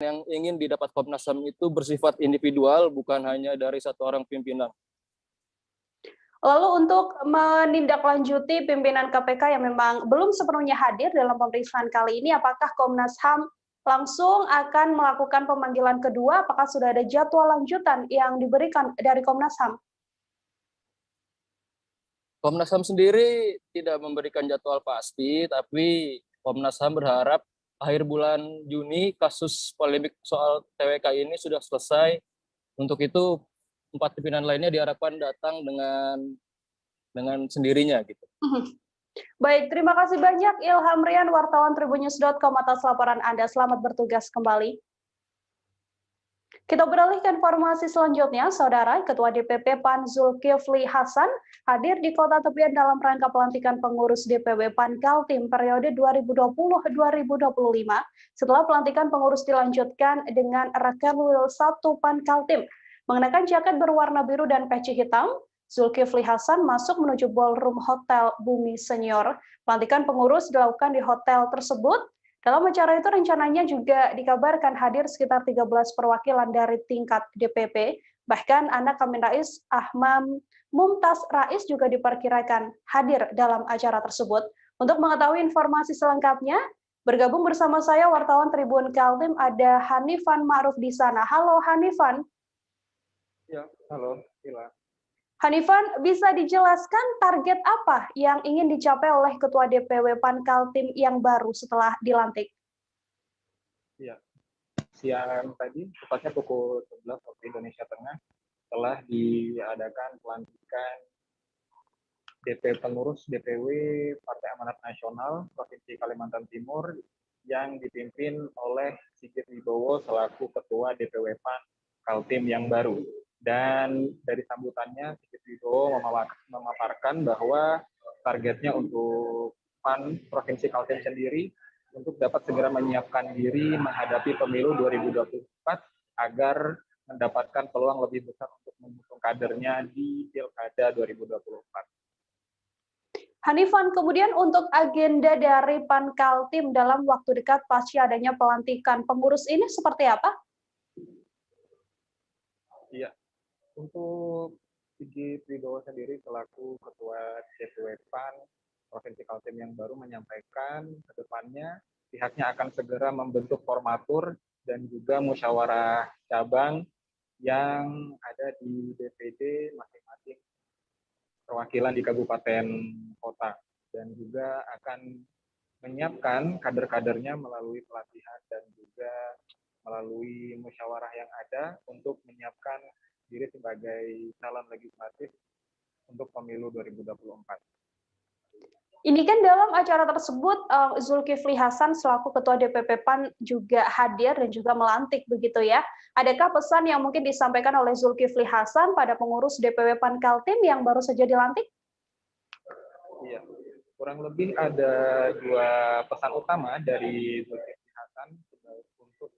yang ingin didapat Komnas HAM itu bersifat individual, bukan hanya dari satu orang pimpinan. Lalu untuk menindaklanjuti pimpinan KPK yang memang belum sepenuhnya hadir dalam pemeriksaan kali ini, apakah Komnas HAM langsung akan melakukan pemanggilan kedua? Apakah sudah ada jadwal lanjutan yang diberikan dari Komnas HAM? Komnas HAM sendiri tidak memberikan jadwal pasti, tapi Komnas HAM berharap akhir bulan Juni kasus polemik soal TWK ini sudah selesai. Untuk itu 4 pimpinan lainnya diharapkan datang dengan sendirinya gitu. Baik, terima kasih banyak Ilham Rian, wartawan tribunnews.com atas laporan Anda. Selamat bertugas kembali. Kita beralih ke informasi selanjutnya, Saudara. Ketua DPP PAN Zulkifli Hasan hadir di Kota Tepian dalam rangka pelantikan pengurus DPW PAN Kaltim periode 2020-2025. Setelah pelantikan pengurus dilanjutkan dengan Rakanwil 1 PAN Kaltim. Mengenakan jaket berwarna biru dan peci hitam, Zulkifli Hasan masuk menuju ballroom Hotel Bumi Senior. Pelantikan pengurus dilakukan di hotel tersebut. Dalam acara itu rencananya juga dikabarkan hadir sekitar 13 perwakilan dari tingkat DPP. Bahkan anak Amin Rais, Ahmad Mumtaz Rais juga diperkirakan hadir dalam acara tersebut. Untuk mengetahui informasi selengkapnya, bergabung bersama saya wartawan Tribun Kaltim ada Hanifan Ma'ruf di sana. Halo Hanifan. Ya, halo, Ila. Hanifan, bisa dijelaskan target apa yang ingin dicapai oleh Ketua DPW PAN Kaltim yang baru setelah dilantik? Ya, siang tadi, tepatnya pukul 11 waktu Indonesia Tengah, telah diadakan pelantikan pengurus DPW Partai Amanat Nasional Provinsi Kalimantan Timur yang dipimpin oleh Sigit Wibowo selaku Ketua DPW PAN Kaltim yang baru. Dan dari sambutannya, Sigit Wibowo memaparkan bahwa targetnya untuk PAN Provinsi Kaltim sendiri untuk dapat segera menyiapkan diri menghadapi pemilu 2024 agar mendapatkan peluang lebih besar untuk mengusung kadernya di Pilkada 2024. Hanifan, kemudian untuk agenda dari PAN Kaltim dalam waktu dekat pasca adanya pelantikan pengurus ini seperti apa? Iya. Untuk Sigit Wibowo sendiri selaku Ketua DPW PAN Provinsi Kaltim yang baru menyampaikan ke depannya pihaknya akan segera membentuk formatur dan juga musyawarah cabang yang ada di DPD masing-masing perwakilan di kabupaten kota dan juga akan menyiapkan kader-kadernya melalui pelatihan dan juga melalui musyawarah yang ada untuk menyiapkan diri sebagai calon legislatif untuk pemilu 2024. Ini kan dalam acara tersebut Zulkifli Hasan selaku Ketua DPP PAN juga hadir dan juga melantik begitu ya. Adakah pesan yang mungkin disampaikan oleh Zulkifli Hasan pada pengurus DPW PAN Kaltim yang baru saja dilantik? Iya, kurang lebih ada 2 pesan utama dari Zulkifli Hasan untuk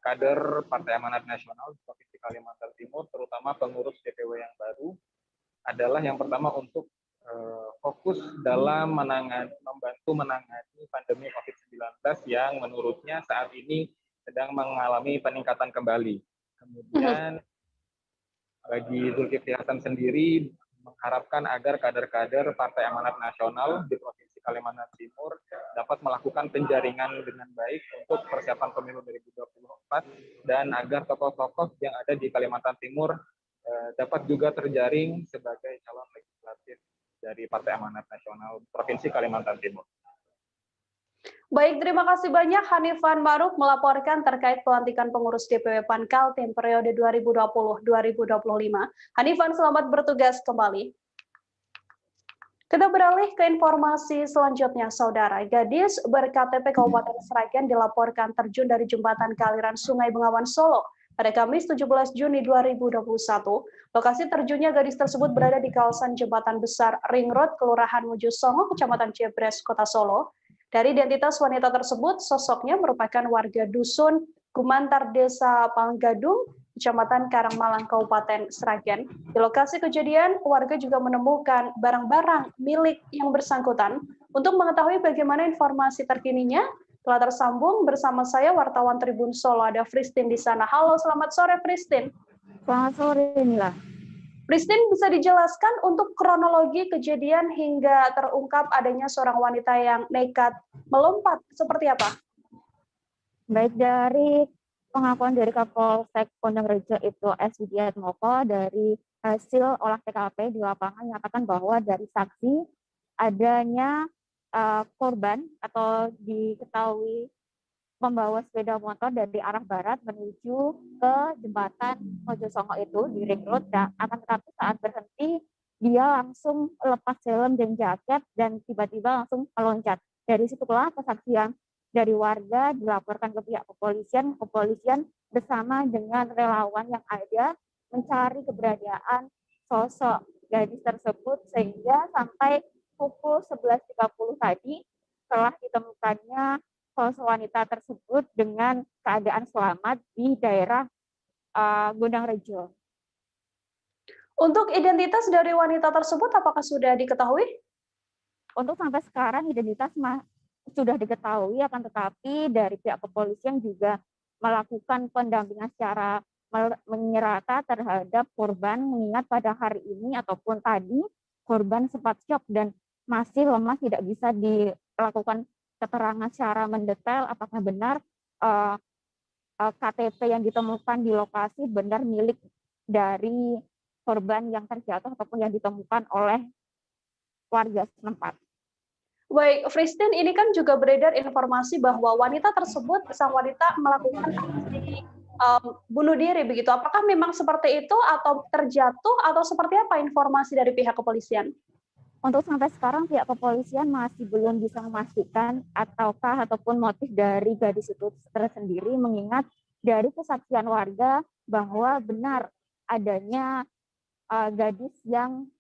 kader Partai Amanat Nasional Provinsi Kalimantan Timur, terutama pengurus DPW yang baru, adalah yang pertama untuk fokus dalam membantu menangani pandemi COVID-19 yang menurutnya saat ini sedang mengalami peningkatan kembali. Kemudian bagi Zulkifli Hasan sendiri mengharapkan agar kader-kader Partai Amanat Nasional di Provinsi Kalimantan Timur dapat melakukan penjaringan dengan baik untuk persiapan pemilu 2024 dan agar tokoh-tokoh yang ada di Kalimantan Timur dapat juga terjaring sebagai calon legislatif dari Partai Amanat Nasional Provinsi Kalimantan Timur. Baik, terima kasih banyak Hanifan Ma'ruf melaporkan terkait pelantikan pengurus DPW PAN Kaltim periode 2020-2025. Hanifan, selamat bertugas kembali. Kita beralih ke informasi selanjutnya, Saudara. Gadis ber-KTP Kabupaten Sragen dilaporkan terjun dari jembatan Kaliran Sungai Bengawan Solo pada Kamis 17 Juni 2021. Lokasi terjunnya gadis tersebut berada di kawasan Jembatan Besar Ring Road, Kelurahan Mojosongo, Kecamatan Jebres, Kota Solo. Dari identitas wanita tersebut, sosoknya merupakan warga dusun Gumantar Desa Panggadung, Kecamatan Karangmalang, Kabupaten Sragen. Di lokasi kejadian, warga juga menemukan barang-barang milik yang bersangkutan. Untuk mengetahui bagaimana informasi terkininya, Telah tersambung bersama saya wartawan Tribun Solo, ada Fristin di sana. Halo, selamat sore Fristin. Selamat sore Nila. Fristin, bisa dijelaskan untuk kronologi kejadian hingga terungkap adanya seorang wanita yang nekat melompat seperti apa? Baik, dari pengakuan dari Kapolsek Pondok Rejo itu S. Widiatmoko, dari hasil olah TKP di lapangan menyatakan bahwa dari saksi adanya korban atau diketahui membawa sepeda motor dari arah barat menuju ke jembatan Mojosongo itu di ring road, dan akan tetapi saat berhenti dia langsung lepas helm dan jaket dan tiba-tiba langsung meloncat. Dari situlah kesaksian dari warga dilaporkan ke pihak kepolisian. Kepolisian bersama dengan relawan yang ada mencari keberadaan sosok gadis tersebut sehingga sampai pukul 11.30 tadi telah ditemukannya sosok wanita tersebut dengan keadaan selamat di daerah Gondang Rejo. Untuk identitas dari wanita tersebut apakah sudah diketahui? Untuk sampai sekarang identitas sudah diketahui, akan tetapi dari pihak kepolisian juga melakukan pendampingan secara menyerata terhadap korban, mengingat pada hari ini ataupun tadi korban sempat syok dan masih lemah, tidak bisa dilakukan keterangan secara mendetail apakah benar KTP yang ditemukan di lokasi benar milik dari korban yang terjatuh ataupun yang ditemukan oleh warga setempat. Baik, Fristin, ini kan juga beredar informasi bahwa wanita tersebut, sang wanita melakukan aksi bunuh diri begitu. Apakah memang seperti itu atau terjatuh atau seperti apa informasi dari pihak kepolisian? Untuk sampai sekarang pihak kepolisian masih belum bisa memastikan ataupun motif dari gadis itu tersendiri, mengingat dari kesaksian warga bahwa benar adanya gadis yang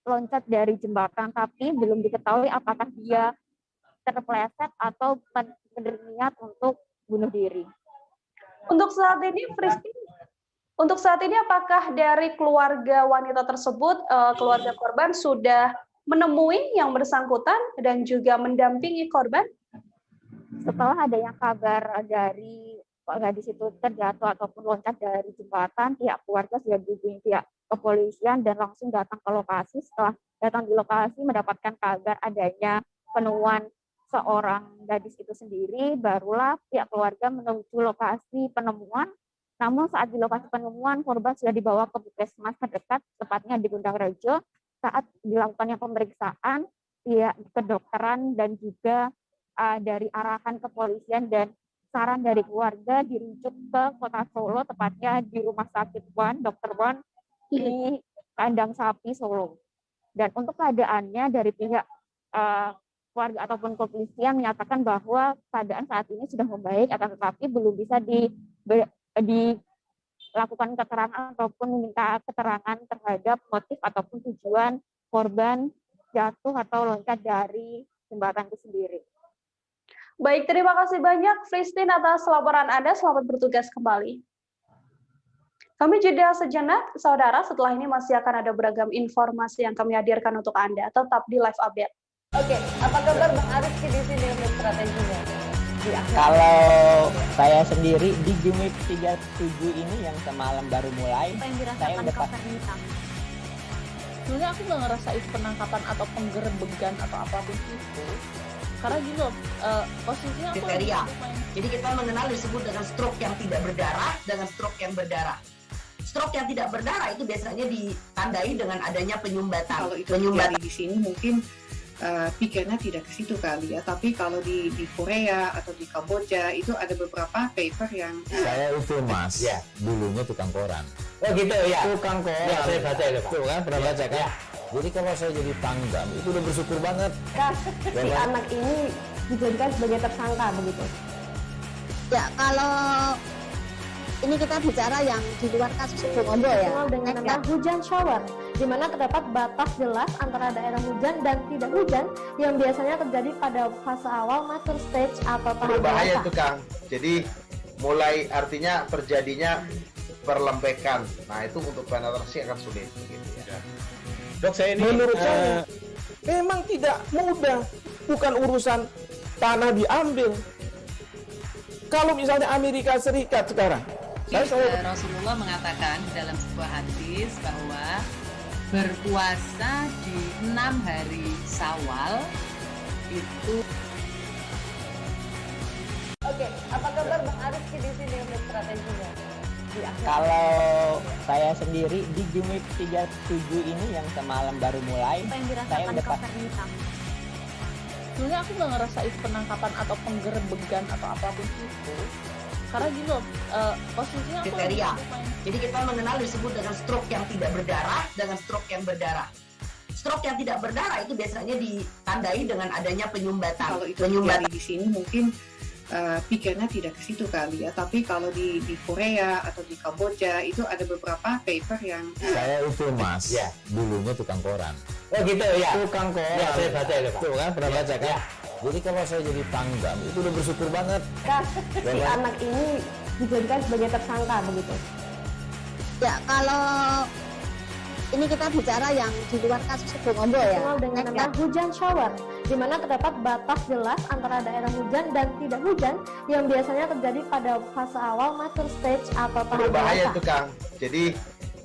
loncat dari jembatan, tapi belum diketahui apakah dia terpeleset atau berniat untuk bunuh diri. Untuk saat ini, Fristin, apakah dari keluarga wanita tersebut, keluarga korban sudah menemui yang bersangkutan dan juga mendampingi korban? Setelah adanya kabar dari gadis itu terjatuh ataupun loncat dari jembatan, pihak keluarga sudah dihubungi pihak kepolisian dan langsung datang ke lokasi. Setelah datang di lokasi mendapatkan kabar adanya penemuan seorang gadis itu sendiri, barulah pihak keluarga menuju lokasi penemuan. Namun saat di lokasi penemuan, korban sudah dibawa ke puskesmas terdekat, tepatnya di Gondang Rejo. Saat dilakukannya pemeriksaan, pihak kedokteran dan juga dari arahan kepolisian dan saran dari keluarga dirujuk ke Kota Solo, tepatnya di Rumah Sakit Wan, Dr. Wan di Kandang Sapi Solo. Dan untuk keadaannya dari pihak keluarga ataupun kepolisian menyatakan bahwa keadaan saat ini sudah membaik, akan tetapi belum bisa dilakukan keterangan ataupun meminta keterangan terhadap motif ataupun tujuan korban jatuh atau loncat dari jembatan itu sendiri. Baik, terima kasih banyak Fristin atas laporan Anda. Selamat bertugas kembali. Kami jeda sejenak, saudara. Setelah ini masih akan ada beragam informasi yang kami hadirkan untuk Anda. Tetap di Live Update. Oke, apa kabar Bang Arief di sini untuk strateginya? Kalau saya sendiri di Jumit 37 ini yang semalam baru mulai, saya udah pasti. Sebenarnya aku nggak ngerasa itu penangkapan atau penggerebegan atau apapun itu, karena gini loh, posisinya aku kriteria. Jadi kita mengenal disebut dengan stroke yang tidak berdarah dengan stroke yang berdarah. Stroke yang tidak berdarah itu biasanya ditandai dengan adanya penyumbatan. Kalau itu terjadi di sini mungkin pikirnya tidak ke situ kali ya, tapi kalau di Korea atau di Kamboja itu ada beberapa paper yang saya itu mas, ya. Dulunya tukang koran. Oh gitu ya. Tukang koran. Ya, saya baca itu Pak. Tuh kan pernah baca kan? Ya. Jadi kalau saya jadi pangdam itu udah bersyukur banget. Si anak ini dijadikan sebagai tersangka begitu. Ya kalau ini kita bicara yang di luar kasus Sukondo ya. Dengan nama hujan shower, di mana terdapat batas jelas antara daerah hujan dan tidak hujan yang biasanya terjadi pada fase awal mature stage atau tahap berbahaya dewasa. itu Kang. Jadi mulai artinya terjadinya perlembekan. Nah itu untuk penetrasi akan sulit. Gitu ya. Dok saya ini menurut saya memang tidak mudah. Bukan urusan tanah diambil, Kalau misalnya Amerika Serikat sekarang, Rasulullah mengatakan dalam sebuah hadis bahwa berpuasa di 6 hari Syawal itu. Oke, apa kabar Bang Ariski di sini untuk strateginya? Kalau saya sendiri di Jumit 37 ini yang semalam baru mulai, saya udah sebenarnya aku nggak ngerasa itu penangkapan atau penggerebegan atau apapun itu, karena gini loh, posisinya aku kriteria. Jadi kita mengenal disebut dengan stroke yang tidak berdarah dengan stroke yang berdarah. Stroke yang tidak berdarah itu biasanya ditandai dengan adanya penyumbatan. Kalau itu terjadi di sini mungkin pikirnya tidak ke situ kali ya, tapi kalau di Korea atau di Kamboja itu ada beberapa paper yang saya itu mas, ya dulunya tukang koran. Oh gitu ya, Tukang koran. Ya, saya baca ya, Pak. Tuh kan pernah baca kan? Jadi kalau saya jadi pangdam itu udah bersyukur banget. Si anak ini dijadikan sebagai tersangka begitu. Ya, kalau ini kita bicara yang di luar kasus Bongombo ya. Dikenal dengan nama hujan shower, di mana terdapat batas jelas antara daerah hujan dan tidak hujan yang biasanya terjadi pada fase awal mature stage atau tahap Berbahaya dewasa. itu Kang. Jadi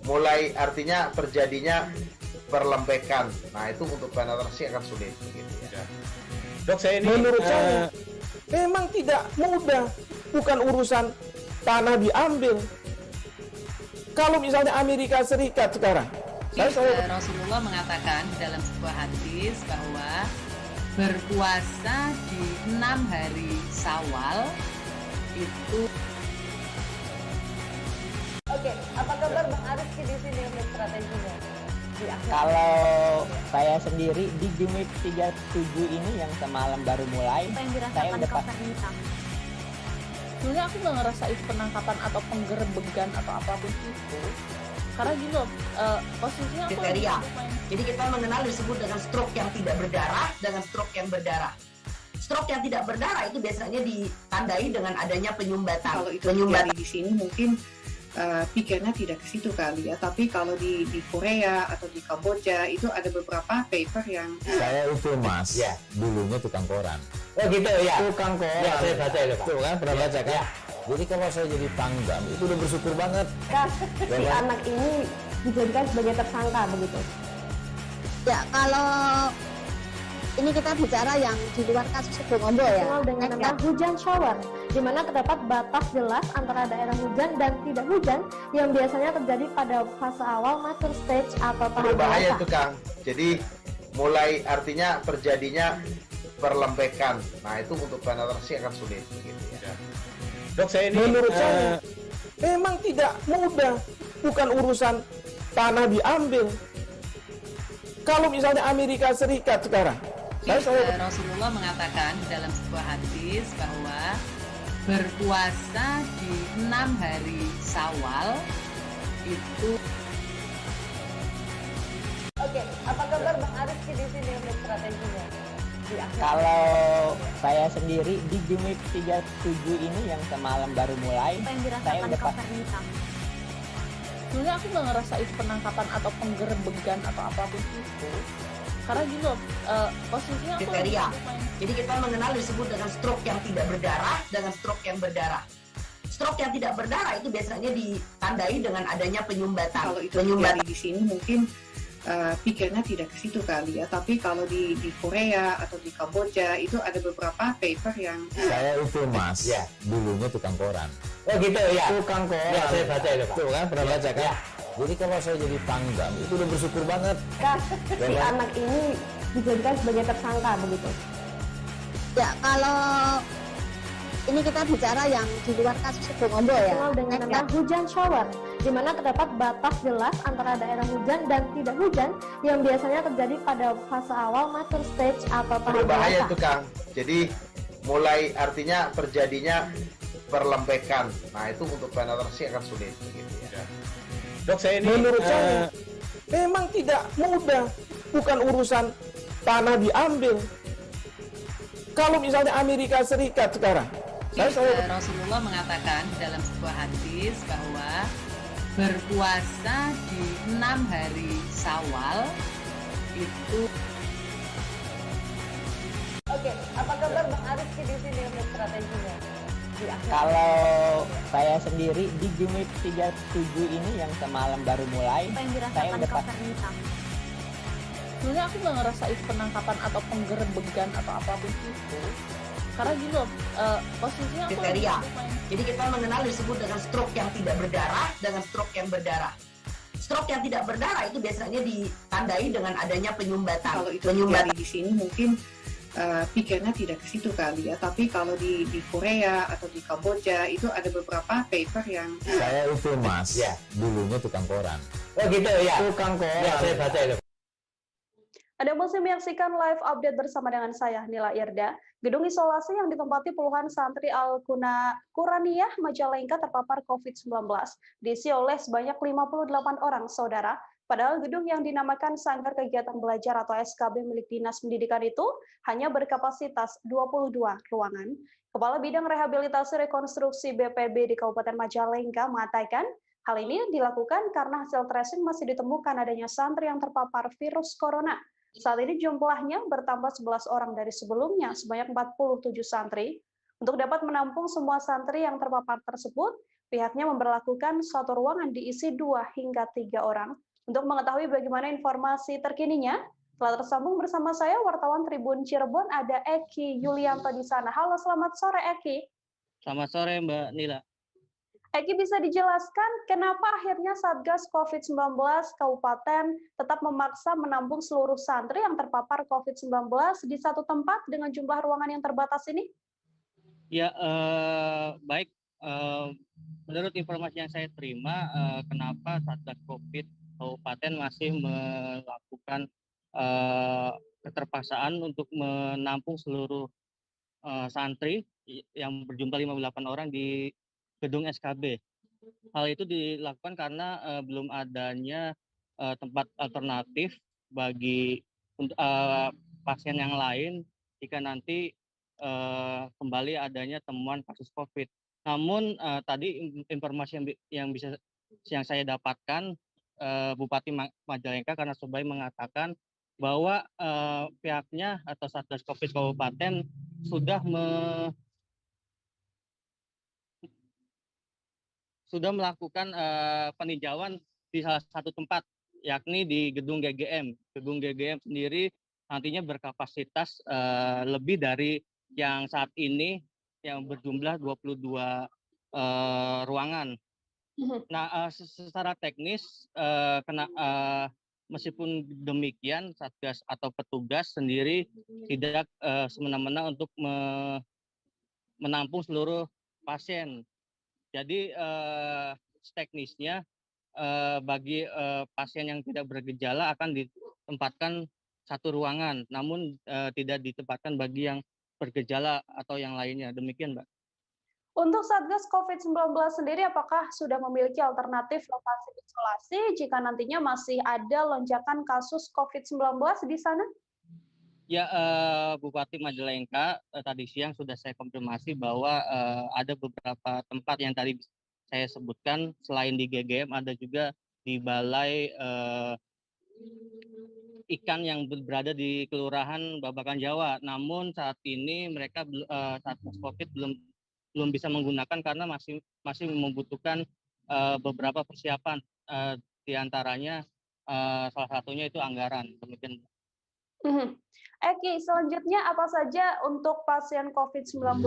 mulai artinya terjadinya perlempekan. Nah itu untuk penetrasi akan sulit. Gitu ya. Dok, saya ini menurut saya memang tidak mudah, bukan urusan tanah diambil. Kalau misalnya Amerika Serikat sekarang, Rasulullah mengatakan dalam sebuah hadis bahwa berpuasa di 6 hari Syawal itu. Oke, apa kabar Bang Ariski di sini untuk strateginya? Kalau saya sendiri di Jumit 37 ini yang semalam baru mulai, saya udah sebenarnya aku nggak ngerasa itu penangkapan atau penggerebegan atau apapun itu, karena gini loh, posisinya aku kriteria. Jadi kita mengenal disebut dengan stroke yang tidak berdarah dengan stroke yang berdarah. Stroke yang tidak berdarah itu biasanya ditandai dengan adanya penyumbatan. Kalau itu terjadi di sini mungkin pikirnya tidak ke situ kali ya, tapi kalau di Korea atau di Kamboja itu ada beberapa paper yang saya itu mas, ya dulunya tukang koran. Oh gitu ya, Tukang koran. Ya, saya baca ya, Pak. Tuh kan pernah baca kan? Jadi kalau saya jadi pangdam itu udah bersyukur banget. Si anak ini dijadikan sebagai tersangka begitu. Ya, kalau ini kita bicara yang di luar kasus Bongombo ya. Dikenal dengan nama hujan shower, di mana terdapat batas jelas antara daerah hujan dan tidak hujan yang biasanya terjadi pada fase awal mature stage atau tahap Berbahaya dewasa. itu Kang. Jadi mulai artinya terjadinya perlempekan. Nah itu untuk penetrasi akan sulit. Gitu ya. Dok, saya ini menurut saya memang tidak mudah, bukan urusan tanah diambil. Kalau misalnya Amerika Serikat sekarang, Rasulullah mengatakan dalam sebuah hadis bahwa berpuasa di 6 hari Syawal itu. Oke, apa kabar Bang Ariski di sini untuk strateginya? Kalau saya sendiri di Jumit 37 ini yang semalam baru mulai, saya udah sebenarnya aku nggak ngerasa itu penangkapan atau penggerebegan atau apapun itu, karena gini loh, posisinya aku kriteria. Jadi kita mengenal disebut dengan stroke yang tidak berdarah dengan stroke yang berdarah. Stroke yang tidak berdarah itu biasanya ditandai dengan adanya penyumbatan. Kalau itu terjadi di sini mungkin pikirnya tidak ke situ kali ya, tapi kalau di Korea atau di Kamboja itu ada beberapa paper yang saya itu mas, ya dulunya tukang koran. Oh gitu ya, Tukang koran. Ya, saya baca ya, Pak. Tuh kan pernah baca kan? Jadi kalau saya jadi pangdam itu udah bersyukur banget. Si anak ini dijadikan sebagai tersangka begitu. Ya, kalau ini kita bicara yang di luar kasus Bongombo ya. Dikenal dengan nama hujan shower, di mana terdapat batas jelas antara daerah hujan dan tidak hujan yang biasanya terjadi pada fase awal mature stage atau tahap Berbahaya dewasa. itu Kang. Jadi mulai artinya terjadinya perlempekan. Nah itu untuk penetrasi akan sulit. Gitu ya. Dok, saya ini menurut saya memang tidak mudah, bukan urusan tanah diambil. Kalau misalnya Amerika Serikat sekarang, Rasulullah mengatakan dalam sebuah hadis bahwa berpuasa di 6 hari Syawal itu. Oke, apa kabar Bang Ariski di sini untuk strateginya? Kalau saya sendiri di Jumit 37 ini yang semalam baru mulai, Apa yang saya dirasakan udah Kak Fernita? Sebenarnya aku nggak ngerasa itu penangkapan atau penggerebegan atau apapun itu. Karena gini loh, posisinya aku Kriteria. lagi main. Jadi kita mengenal disebut dengan stroke yang tidak berdarah dengan stroke yang berdarah. Stroke yang tidak berdarah itu biasanya ditandai dengan adanya penyumbatan. Kalau itu terjadi di sini mungkin pikirnya tidak ke situ kali ya. Tapi kalau di Korea atau di Kamboja itu ada beberapa paper yang Saya itu mas, dulunya tukang koran. Oh gitu ya. Tukang koran. Ya, saya baca itu. Anda masih menyaksikan live update bersama dengan saya, Nila Irda. Gedung isolasi yang ditempati puluhan santri Al-Quraniyah Majalengka terpapar COVID-19 diisi oleh sebanyak 58 orang, saudara. Padahal gedung yang dinamakan Sanggar Kegiatan Belajar atau SKB milik Dinas Pendidikan itu hanya berkapasitas 22 ruangan. Kepala Bidang Rehabilitasi Rekonstruksi BPB di Kabupaten Majalengka mengatakan, hal ini dilakukan karena hasil tracing masih ditemukan adanya santri yang terpapar virus corona. Saat ini jumlahnya bertambah 11 orang dari sebelumnya, sebanyak 47 santri. Untuk dapat menampung semua santri yang terpapar tersebut, pihaknya memberlakukan satu ruangan diisi 2 hingga 3 orang. Untuk mengetahui bagaimana informasi terkininya, telah tersambung bersama saya wartawan Tribun Cirebon, ada Eki Yulianto di sana. Halo, selamat sore Eki. Selamat sore Mbak Nila. Eki, bisa dijelaskan kenapa akhirnya Satgas COVID-19 Kabupaten tetap memaksa menampung seluruh santri yang terpapar COVID-19 di satu tempat dengan jumlah ruangan yang terbatas ini? Ya, baik. Menurut informasi yang saya terima, kenapa Satgas COVID Kabupaten masih melakukan keterpaksaan untuk menampung seluruh santri yang berjumlah 58 orang di gedung SKB. Hal itu dilakukan karena belum adanya tempat alternatif bagi pasien yang lain jika nanti kembali adanya temuan kasus COVID. Namun tadi informasi yang saya dapatkan, Bupati Majalengka karena Sobay mengatakan bahwa pihaknya atau Satgas COVID Kabupaten sudah melakukan peninjauan di salah satu tempat, yakni di gedung GGM. Gedung GGM sendiri nantinya berkapasitas lebih dari yang saat ini yang berjumlah 22 ruangan. Nah, secara teknis, meskipun demikian, Satgas atau petugas sendiri tidak semena-mena untuk menampung seluruh pasien. Jadi teknisnya bagi pasien yang tidak bergejala akan ditempatkan satu ruangan, namun tidak ditempatkan bagi yang bergejala atau yang lainnya. Demikian, Mbak. Untuk Satgas COVID-19 sendiri, apakah sudah memiliki alternatif lokasi isolasi jika nantinya masih ada lonjakan kasus COVID-19 di sana? Ya, Bupati Majalengka tadi siang sudah saya konfirmasi bahwa ada beberapa tempat yang tadi saya sebutkan, selain di GGM ada juga di Balai Ikan yang berada di Kelurahan Babakan Jawa. Namun saat ini mereka Satgas COVID belum bisa menggunakan karena masih membutuhkan beberapa persiapan, diantaranya salah satunya itu anggaran. Demikian. Eki, selanjutnya apa saja untuk pasien COVID-19?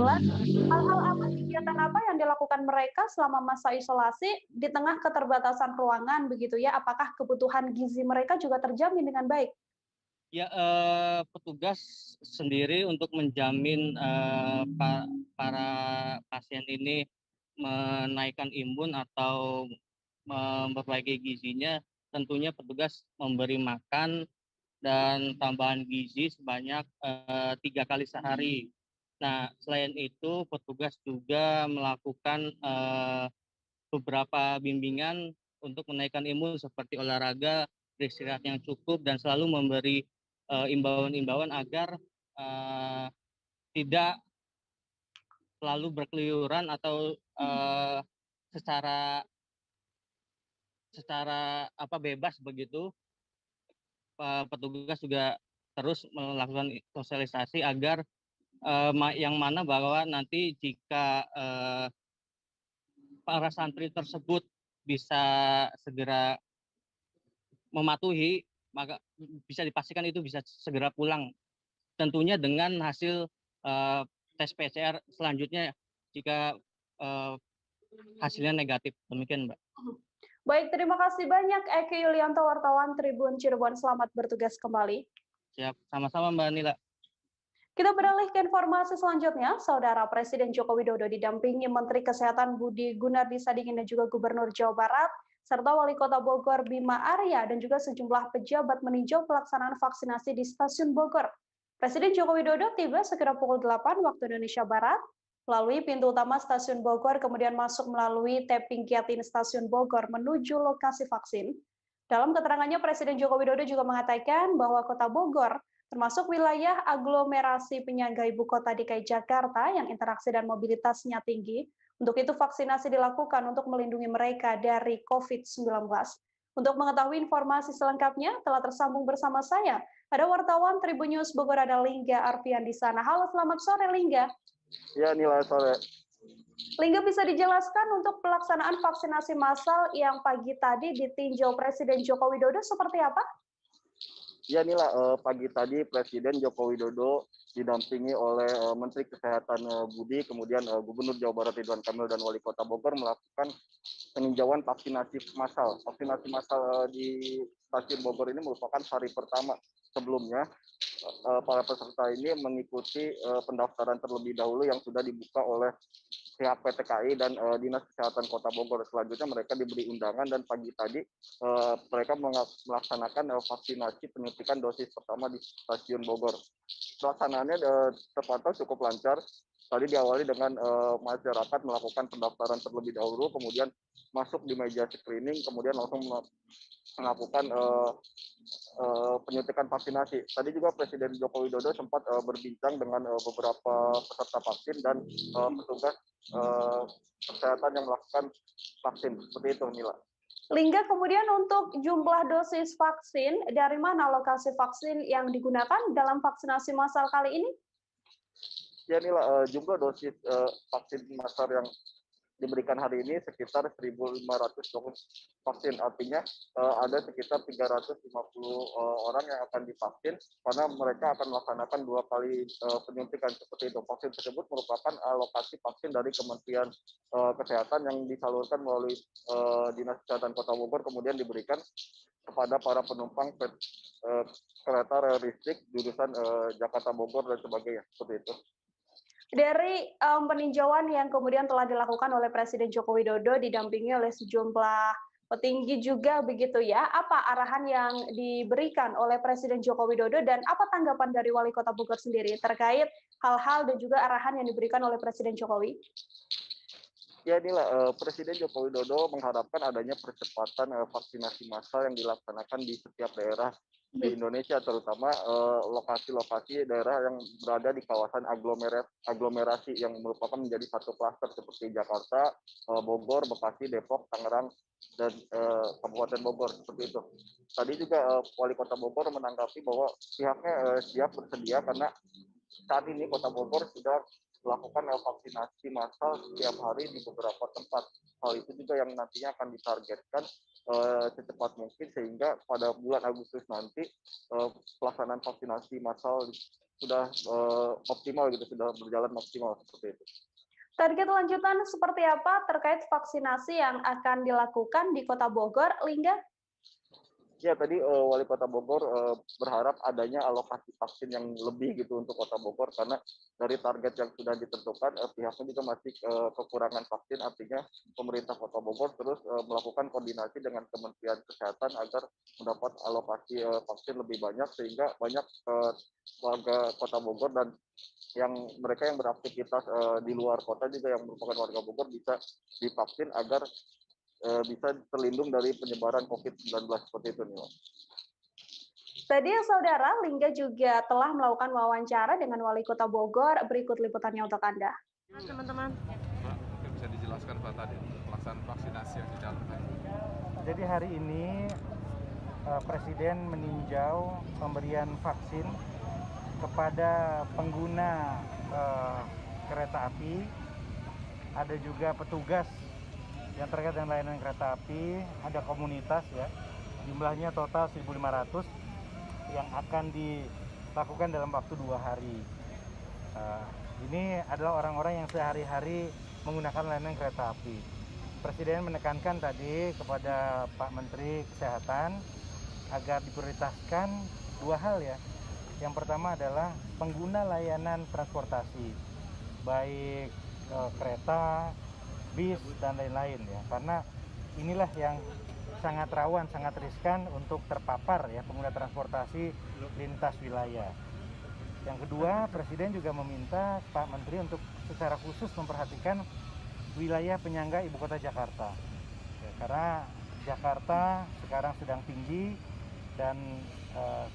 Hal-hal apa, kegiatan apa yang dilakukan mereka selama masa isolasi di tengah keterbatasan ruangan begitu ya? Apakah kebutuhan gizi mereka juga terjamin dengan baik? Ya, petugas sendiri untuk menjamin para pasien ini menaikkan imun atau memperbaiki gizinya, tentunya petugas memberi makan dan tambahan gizi sebanyak 3 kali sehari. Nah, selain itu petugas juga melakukan beberapa bimbingan untuk menaikkan imun seperti olahraga, beristirahat yang cukup, dan selalu memberi imbauan-imbauan agar tidak selalu berkeliuran atau secara bebas begitu. Petugas juga terus melakukan sosialisasi agar yang mana bahwa nanti jika para santri tersebut bisa segera mematuhi, maka bisa dipastikan itu bisa segera pulang. Tentunya dengan hasil tes PCR selanjutnya jika hasilnya negatif. Demikian, Mbak. Baik, terima kasih banyak Eki Yulianto, wartawan Tribun Cirebon. Selamat bertugas kembali. Siap, sama-sama Mbak Nila. Kita beralih ke informasi selanjutnya. Saudara Presiden Joko Widodo didampingi Menteri Kesehatan Budi Gunadi Sadikin dan juga Gubernur Jawa Barat, serta Wali Kota Bogor Bima Arya dan juga sejumlah pejabat meninjau pelaksanaan vaksinasi di Stasiun Bogor. Presiden Joko Widodo tiba sekitar pukul 8 waktu Indonesia Barat, melalui pintu utama Stasiun Bogor, kemudian masuk melalui tapping Giatin Stasiun Bogor menuju lokasi vaksin. Dalam keterangannya, Presiden Joko Widodo juga mengatakan bahwa Kota Bogor termasuk wilayah aglomerasi penyangga ibu kota DKI Jakarta yang interaksi dan mobilitasnya tinggi. Untuk itu vaksinasi dilakukan untuk melindungi mereka dari COVID-19. Untuk mengetahui informasi selengkapnya, telah tersambung bersama saya. Ada wartawan Tribun News Bogor, ada Lingga Arfian di sana. Halo, selamat sore Lingga. Ya, Nila, sore. Lingga, bisa dijelaskan untuk pelaksanaan vaksinasi massal yang pagi tadi ditinjau Presiden Joko Widodo seperti apa? Ya, Nila, pagi tadi Presiden Joko Widodo didampingi oleh Menteri Kesehatan Budi, kemudian Gubernur Jawa Barat Ridwan Kamil dan Wali Kota Bogor melakukan peninjauan vaksinasi massal. Vaksinasi massal di Stasiun Bogor ini merupakan hari pertama. Sebelumnya, para peserta ini mengikuti pendaftaran terlebih dahulu yang sudah dibuka oleh pihak PT KAI dan Dinas Kesehatan Kota Bogor. Selanjutnya mereka diberi undangan dan pagi tadi mereka melaksanakan vaksinasi penyuntikan dosis pertama di Stasiun Bogor. Pelaksanaannya terpantau cukup lancar. Tadi diawali dengan masyarakat melakukan pendaftaran terlebih dahulu, kemudian masuk di meja screening, kemudian langsung melakukan penyuntikan vaksinasi. Tadi juga Presiden Joko Widodo sempat berbincang dengan beberapa peserta vaksin dan petugas kesehatan yang melakukan vaksin. Seperti itu, Mila. Lingga, kemudian untuk jumlah dosis vaksin, dari mana lokasi vaksin yang digunakan dalam vaksinasi massal kali ini? Ya, Nila, jumlah dosis vaksin massal yang diberikan hari ini sekitar 1.500 dosis vaksin. Artinya ada sekitar 350 orang yang akan divaksin karena mereka akan melaksanakan 2 kali penyuntikan seperti itu. Vaksin tersebut merupakan alokasi vaksin dari Kementerian Kesehatan yang disalurkan melalui Dinas Kesehatan Kota Bogor, kemudian diberikan kepada para penumpang kereta rel listrik jurusan Jakarta Bogor dan sebagainya. Seperti itu. Dari peninjauan yang kemudian telah dilakukan oleh Presiden Joko Widodo didampingi oleh sejumlah petinggi juga begitu ya, apa arahan yang diberikan oleh Presiden Joko Widodo dan apa tanggapan dari Wali Kota Bogor sendiri terkait hal-hal dan juga arahan yang diberikan oleh Presiden Jokowi? Ya, inilah Presiden Joko Widodo mengharapkan adanya percepatan vaksinasi massal yang dilaksanakan di setiap daerah di Indonesia, terutama lokasi-lokasi daerah yang berada di kawasan aglomerasi yang merupakan menjadi satu klaster seperti Jakarta, Bogor, Bekasi, Depok, Tangerang, dan Kabupaten Bogor, seperti itu. Tadi juga Wali Kota Bogor menanggapi bahwa pihaknya siap bersedia karena saat ini Kota Bogor sudah melakukan vaksinasi massal setiap hari di beberapa tempat. Hal itu juga yang nantinya akan ditargetkan secepat mungkin sehingga pada bulan Agustus nanti pelaksanaan vaksinasi massal sudah optimal gitu, sudah berjalan maksimal seperti itu. Target lanjutan seperti apa terkait vaksinasi yang akan dilakukan di Kota Bogor, Lingga? Ya, tadi Wali Kota Bogor berharap adanya alokasi vaksin yang lebih gitu untuk Kota Bogor karena dari target yang sudah ditentukan pihaknya juga masih kekurangan vaksin, artinya pemerintah Kota Bogor terus melakukan koordinasi dengan Kementerian Kesehatan agar mendapat alokasi vaksin lebih banyak sehingga banyak warga Kota Bogor dan mereka yang beraktivitas di luar kota juga yang merupakan warga Bogor bisa divaksin agar bisa terlindung dari penyebaran COVID-19 seperti itu, Nila. Tadi saudara, Lingga juga telah melakukan wawancara dengan Wali Kota Bogor. Berikut liputannya untuk Anda. Teman-teman. Mbak, mungkin bisa dijelaskan Mbak tadi pelaksanaan vaksinasi yang dijalankan. Jadi hari ini Presiden meninjau pemberian vaksin kepada pengguna kereta api, ada juga petugas yang terkait dengan layanan kereta api, ada komunitas ya, jumlahnya total 1.500 yang akan dilakukan dalam waktu 2 hari. Ini adalah orang-orang yang sehari-hari menggunakan layanan kereta api. Presiden menekankan tadi kepada Pak Menteri Kesehatan agar diprioritaskan 2 hal ya. Yang pertama adalah pengguna layanan transportasi, baik kereta, bis, dan lain-lain ya. Karena inilah yang sangat rawan, sangat riskan untuk terpapar ya pengguna transportasi lintas wilayah. Yang kedua, Presiden juga meminta Pak Menteri untuk secara khusus memperhatikan wilayah penyangga Ibu Kota Jakarta. Ya, karena Jakarta sekarang sedang tinggi dan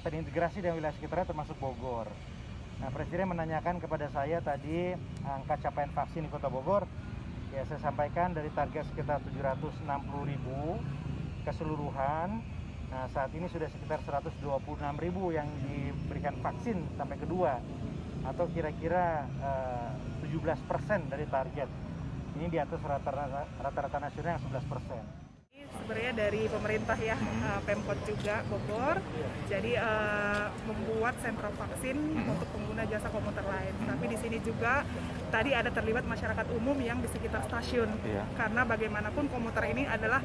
terintegrasi dengan wilayah sekitarnya termasuk Bogor. Nah, Presiden menanyakan kepada saya tadi angka capaian vaksin di Kota Bogor. Ya, saya sampaikan dari target sekitar 760.000 keseluruhan. Nah, saat ini sudah sekitar 126.000 yang diberikan vaksin sampai kedua, atau kira-kira 17% dari target. Ini di atas rata-rata nasional yang 11%. Sebenarnya dari pemerintah ya, Pemkot juga Bogor, jadi membuat sentra vaksin untuk pengguna jasa komuter lain. Tapi di sini juga tadi ada terlibat masyarakat umum yang di sekitar stasiun, karena bagaimanapun komuter ini adalah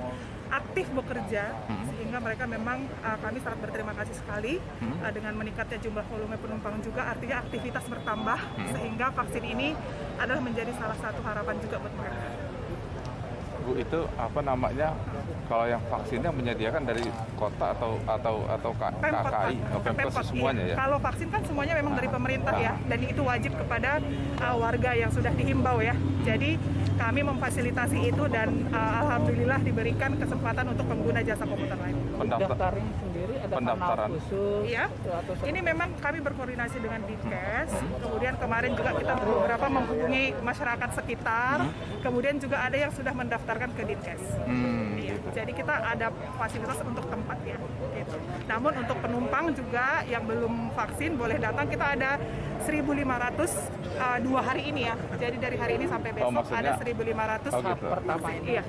aktif bekerja, sehingga mereka memang kami sangat berterima kasih sekali dengan meningkatnya jumlah volume penumpang juga, artinya aktivitas bertambah, sehingga vaksin ini adalah menjadi salah satu harapan juga buat mereka. Bu, itu apa namanya, kalau yang vaksinnya menyediakan dari kota atau KKI, Pemkot semuanya ya? Kalau vaksin kan semuanya memang dari pemerintah ya, dan itu wajib kepada warga yang sudah dihimbau ya. Jadi kami memfasilitasi itu dan alhamdulillah diberikan kesempatan untuk pengguna jasa komuter lain. Pendaftaran sendiri ada pendaftaran khusus? Iya, ini memang kami berkoordinasi dengan Dinkes, kemudian kemarin juga kita beberapa menghubungi masyarakat sekitar, kemudian juga ada yang sudah mendaftarkan ke Dinkes. Iya, jadi kita ada fasilitas untuk tempat ya. Gitu. Namun untuk penumpang juga yang belum vaksin boleh datang, kita ada 1.500 2 hari ini ya. Jadi dari hari ini sampai besok ada 1.500 pertama ini. Iya.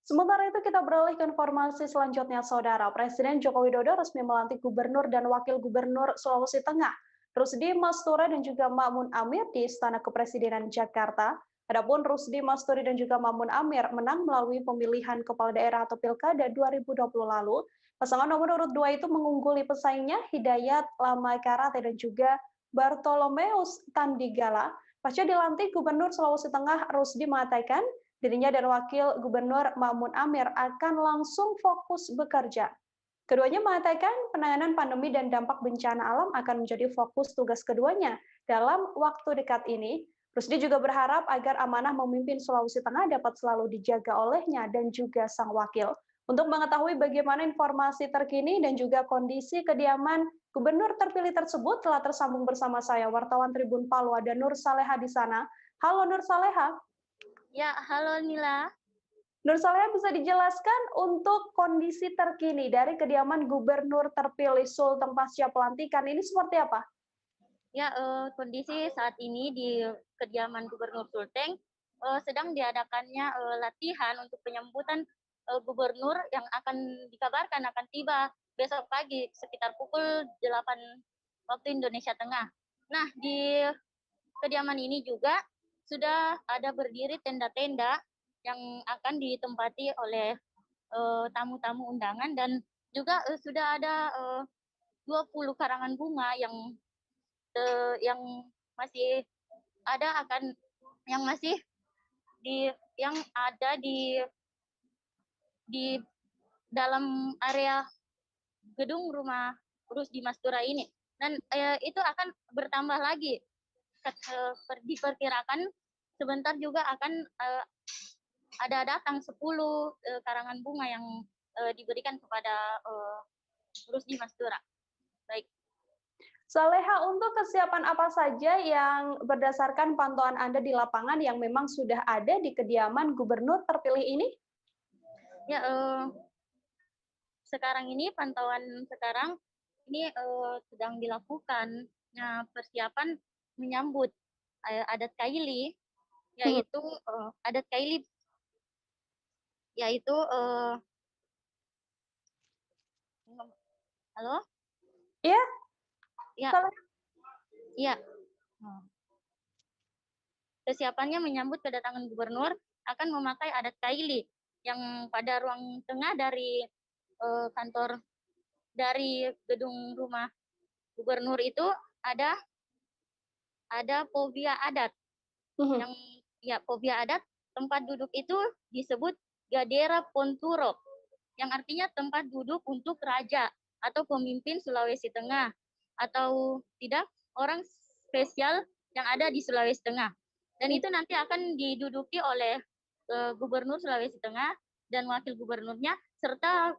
Sementara itu kita beralih ke informasi selanjutnya, Saudara. Presiden Joko Widodo resmi melantik Gubernur dan Wakil Gubernur Sulawesi Tengah, Rusdi Mastura dan juga Ma'mun Amir di Istana Kepresidenan Jakarta. Adapun Rusdi Masturi dan juga Ma'mun Amir menang melalui pemilihan kepala daerah atau Pilkada 2020 lalu. Pasangan nomor urut 2 itu mengungguli pesaingnya Hidayat Lamakarate dan juga Bartolomeus Tandigala. Pasca dilantik, Gubernur Sulawesi Tengah Rusdi mengatakan dirinya dan Wakil Gubernur Ma'mun Amir akan langsung fokus bekerja. Keduanya mengatakan penanganan pandemi dan dampak bencana alam akan menjadi fokus tugas keduanya dalam waktu dekat ini. Rusdi juga berharap agar amanah memimpin Sulawesi Tengah dapat selalu dijaga olehnya dan juga sang wakil. Untuk mengetahui bagaimana informasi terkini dan juga kondisi kediaman gubernur terpilih tersebut, telah tersambung bersama saya, wartawan Tribun Palu, ada Nur Saleha di sana. Halo Nur Saleha. Ya, halo Nila. Nur Saleha, bisa dijelaskan untuk kondisi terkini dari kediaman gubernur terpilih Sulteng pasca pelantikan ini seperti apa? Ya, kondisi saat ini di kediaman Gubernur Sulteng sedang diadakannya latihan untuk penyambutan gubernur yang akan dikabarkan akan tiba besok pagi sekitar pukul 8 waktu Indonesia Tengah. Nah, di kediaman ini juga sudah ada berdiri tenda-tenda yang akan ditempati oleh tamu-tamu undangan, dan juga sudah ada 20 karangan bunga yang masih ada di dalam area gedung rumah Rusdi Mastura ini, dan itu akan bertambah lagi. Diperkirakan sebentar juga akan ada datang 10 karangan bunga yang diberikan kepada Rusdi Mastura. Baik. Saleha, untuk kesiapan apa saja yang berdasarkan pantauan Anda di lapangan yang memang sudah ada di kediaman gubernur terpilih ini? Ya, sekarang ini pantauan sekarang ini sedang dilakukan. Nah, persiapan menyambut adat Kaili, yaitu adat Kaili, yaitu halo? Iya? Ya. Iya. Kesiapannya menyambut kedatangan gubernur akan memakai adat Kaili yang pada ruang tengah dari kantor dari gedung rumah gubernur itu ada povia adat. Yang povia adat, tempat duduk itu disebut Gadera Ponturo, yang artinya tempat duduk untuk raja atau pemimpin Sulawesi Tengah atau tidak orang spesial yang ada di Sulawesi Tengah. Dan itu nanti akan diduduki oleh gubernur Sulawesi Tengah dan wakil gubernurnya serta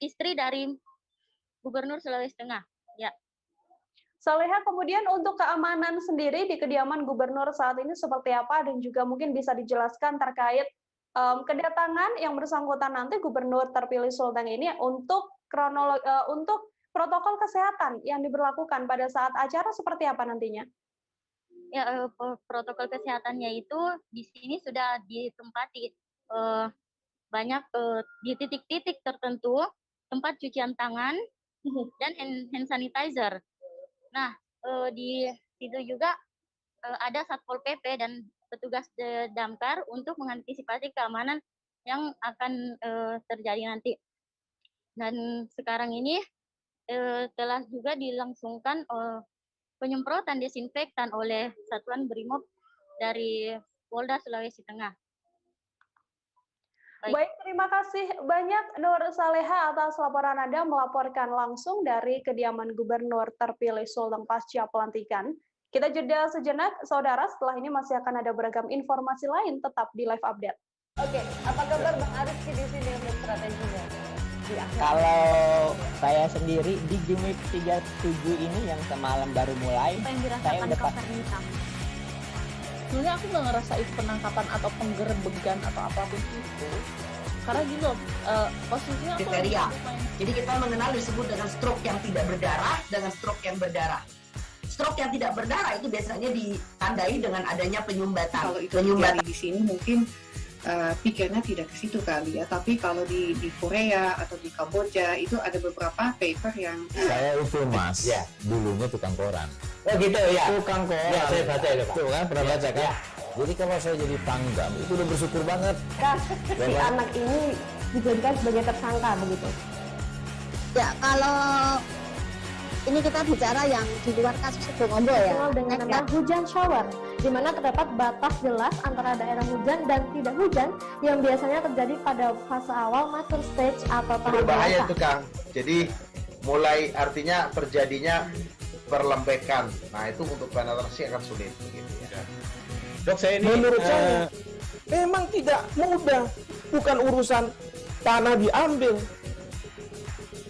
istri dari gubernur Sulawesi Tengah. Ya. Saleha, kemudian untuk keamanan sendiri di kediaman gubernur saat ini seperti apa, dan juga mungkin bisa dijelaskan terkait kedatangan yang bersangkutan nanti gubernur terpilih Sulteng ini untuk untuk protokol kesehatan yang diberlakukan pada saat acara seperti apa nantinya? Ya, protokol kesehatannya itu di sini sudah ditempati banyak di titik-titik tertentu tempat cucian tangan dan hand sanitizer. Nah, di situ juga ada Satpol PP dan petugas damkar untuk mengantisipasi keamanan yang akan terjadi nanti. Dan sekarang ini telah juga dilangsungkan penyemprotan desinfektan oleh Satuan Brimob dari Polda Sulawesi Tengah. Baik, terima kasih banyak Nur Saleha atas laporan Anda melaporkan langsung dari kediaman gubernur terpilih Sulteng pasca pelantikan. Kita jeda sejenak, saudara. Setelah ini masih akan ada beragam informasi lain, tetap di live update. Oke, apa kabar Bang Ariski di sini untuk strateginya? Kalau saya sendiri di Jumik 37 ini yang semalam baru mulai, saya udah pasti. Sebenarnya aku nggak ngerasa itu penangkapan atau penggerebegan atau apapun itu, karena gitu posisinya aku kriteria. Jadi kita mengenal disebut dengan stroke yang tidak berdarah dengan stroke yang berdarah. Stroke yang tidak berdarah itu biasanya ditandai dengan adanya penyumbatan. Kalau itu terjadi di sini mungkin pikirnya tidak ke situ kali ya, tapi kalau di Korea atau di Kamboja itu ada beberapa paper yang saya itu Mas, ya, dulunya tukang koran. Oh gitu ya. Tukang koran. Ya, saya baca itu Pak. Tuh kan pernah baca kan? Ya. Jadi kalau saya jadi Pangdam itu udah bersyukur banget. Si anak ini dijadikan sebagai tersangka begitu. Ya, kalau ini kita bicara yang di luar kasus Bongombo ya. Dikenal dengan nama hujan shower, di mana terdapat batas jelas antara daerah hujan dan tidak hujan yang biasanya terjadi pada fase awal mature stage atau tahap berbahaya dewasa. itu Kang. Jadi mulai artinya terjadinya perlembekan. Nah itu untuk penetrasi akan sulit begitu ya. Dok, saya ini menurut saya memang tidak mudah, bukan urusan tanah diambil.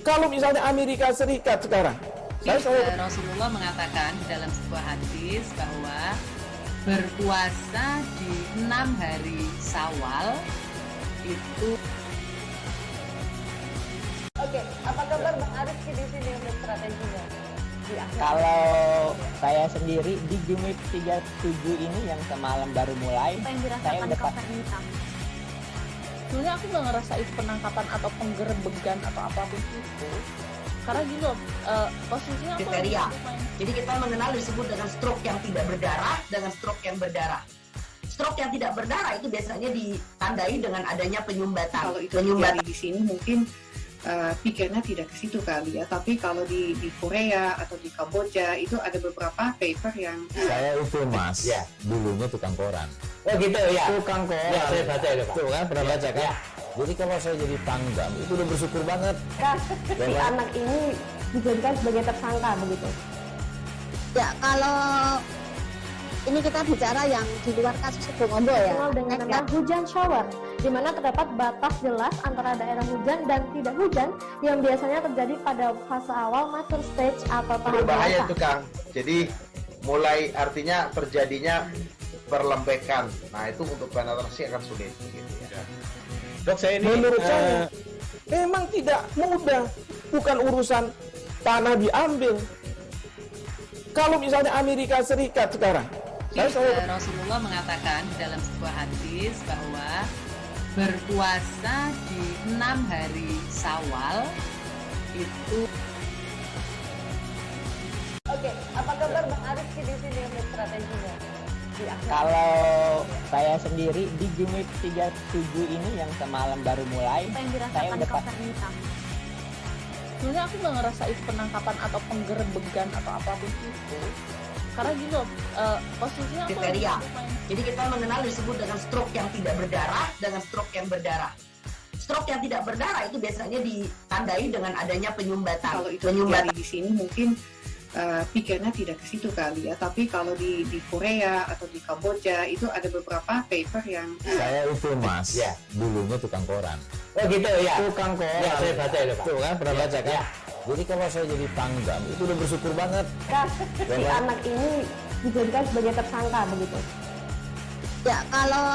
Kalau misalnya Amerika Serikat sekarang, Rasulullah mengatakan dalam sebuah hadis bahwa berpuasa di 6 hari Syawal itu. Oke, apa kabar Bang Ariski di sini untuk strateginya? Kalau saya sendiri di Jumik 37 ini yang semalam baru mulai, saya udah pasti. Sebenarnya aku nggak ngerasa itu penangkapan atau penggerebegan atau apapun itu, karena gitu posisinya aku kriteria. Jadi kita mengenal disebut dengan stroke yang tidak berdarah dengan stroke yang berdarah. Stroke yang tidak berdarah itu biasanya ditandai dengan adanya penyumbatan. Kalau itu terjadi di sini mungkin pikirnya tidak ke situ kali ya, tapi kalau di Korea atau di Kamboja itu ada beberapa paper yang saya itu Mas, ya, dulunya tukang koran. Oh gitu ya. Tukang koran. Ya, saya baca itu Pak. Tuh kan pernah baca kan? Ya. Jadi kalau saya jadi Pangdam itu udah bersyukur banget. Si anak ini dijadikan sebagai tersangka begitu. Ya, kalau ini kita bicara yang di luar kasus Bongombo ya. Dikenal dengan nama hujan shower, di mana terdapat batas jelas antara daerah hujan dan tidak hujan yang biasanya terjadi pada fase awal mature stage atau tahap berbahaya dewasa. itu Kang. Jadi mulai artinya terjadinya perlembekan. Nah itu untuk penetrasi akan sulit begitu ya. Dok, saya ini menurut saya memang tidak mudah, bukan urusan tanah diambil. Kalau misalnya Amerika Serikat sekarang, Rasulullah mengatakan dalam sebuah hadis bahwa berpuasa di 6 hari Syawal itu. Oke, apa kabar Bang Arief di sini untuk strateginya? Kalau saya sendiri di Jumit 37 ini yang semalam baru mulai, saya udah Sebenarnya aku nggak ngerasa itu penangkapan atau penggerebegan atau apapun itu. Karena gini loh, posisinya aku kriteria. Jadi kita mengenal disebut dengan stroke yang tidak berdarah dengan stroke yang berdarah. Stroke yang tidak berdarah itu biasanya ditandai dengan adanya penyumbatan. Kalau itu terjadi di sini mungkin pikirnya tidak ke situ kali ya, tapi kalau di Korea atau di Kamboja itu ada beberapa paper yang saya itu mas, ya dulunya tukang koran. Oh gitu ya. Tukang koran. Ya, saya baca itu Pak. Tuh kan pernah baca kan? Ya. Jadi kalau saya jadi pangdam itu udah bersyukur banget. Si anak ini dijadikan sebagai tersangka begitu. Ya kalau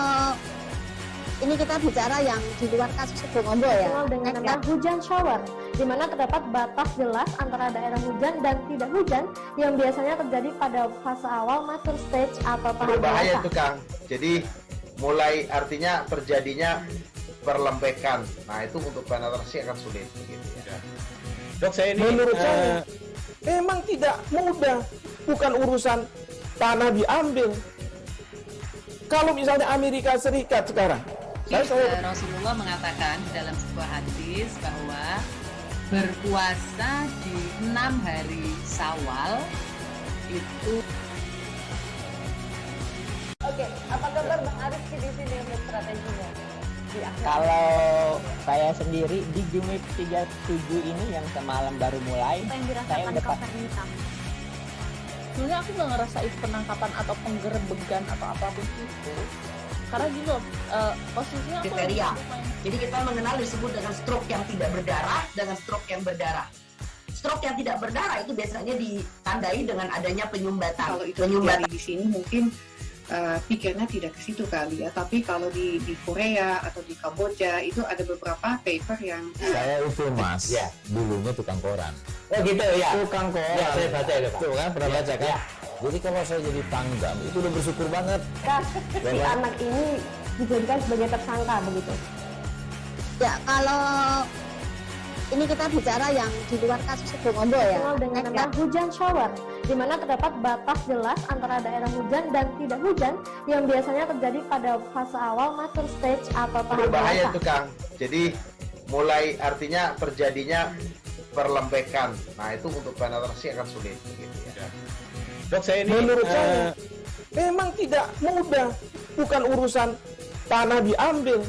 ini kita bicara yang di luar kasus Bongombo ya. Dikenal dengan nama hujan shower, di mana terdapat batas jelas antara daerah hujan dan tidak hujan yang biasanya terjadi pada fase awal mature stage atau tahap Berbahaya dewasa. itu Kang. Jadi mulai artinya terjadinya perlembekan. Nah itu untuk penetrasi akan sulit. Begitu, ya. Dok, saya ini menurut saya memang tidak mudah, bukan urusan tanah diambil. Kalau misalnya Amerika Serikat sekarang, Rasulullah mengatakan dalam sebuah hadis bahwa berpuasa di 6 hari Syawal itu. Oke, apa kabar Bang Arief di sini untuk strateginya? Kalau saya sendiri di Jumit 37 ini yang semalam baru mulai, saya udah Sebenarnya aku nggak ngerasa itu penangkapan atau penggerebegan atau apapun itu. Karena gini loh, posisinya aku kriteria. Jadi kita mengenal disebut dengan stroke yang tidak berdarah dengan stroke yang berdarah. Stroke yang tidak berdarah itu biasanya ditandai dengan adanya penyumbatan. Kalau itu terjadi di sini mungkin pikirnya tidak ke situ kali ya, tapi kalau di Korea atau di Kamboja itu ada beberapa paper yang saya itu mas, ya dulunya tukang koran. Oh gitu ya. Tukang koran. Ya, saya baca itu Pak. Tuh kan pernah baca kan? Ya. Jadi kalau saya jadi pangdam itu udah bersyukur banget. Si anak ini dijadikan sebagai tersangka begitu. Ya kalau ini kita bicara yang di luar kasus Bongombo ya. Dikenal dengan nama hujan shower, di mana terdapat batas jelas antara daerah hujan dan tidak hujan yang biasanya terjadi pada fase awal mature stage atau tahap Berbahaya dewasa. itu Kang. Jadi mulai artinya terjadinya perlembekan. Nah itu untuk penetrasi akan sulit. Begitu, ya. Dok, saya ini menurut saya memang tidak mudah, bukan urusan tanah diambil.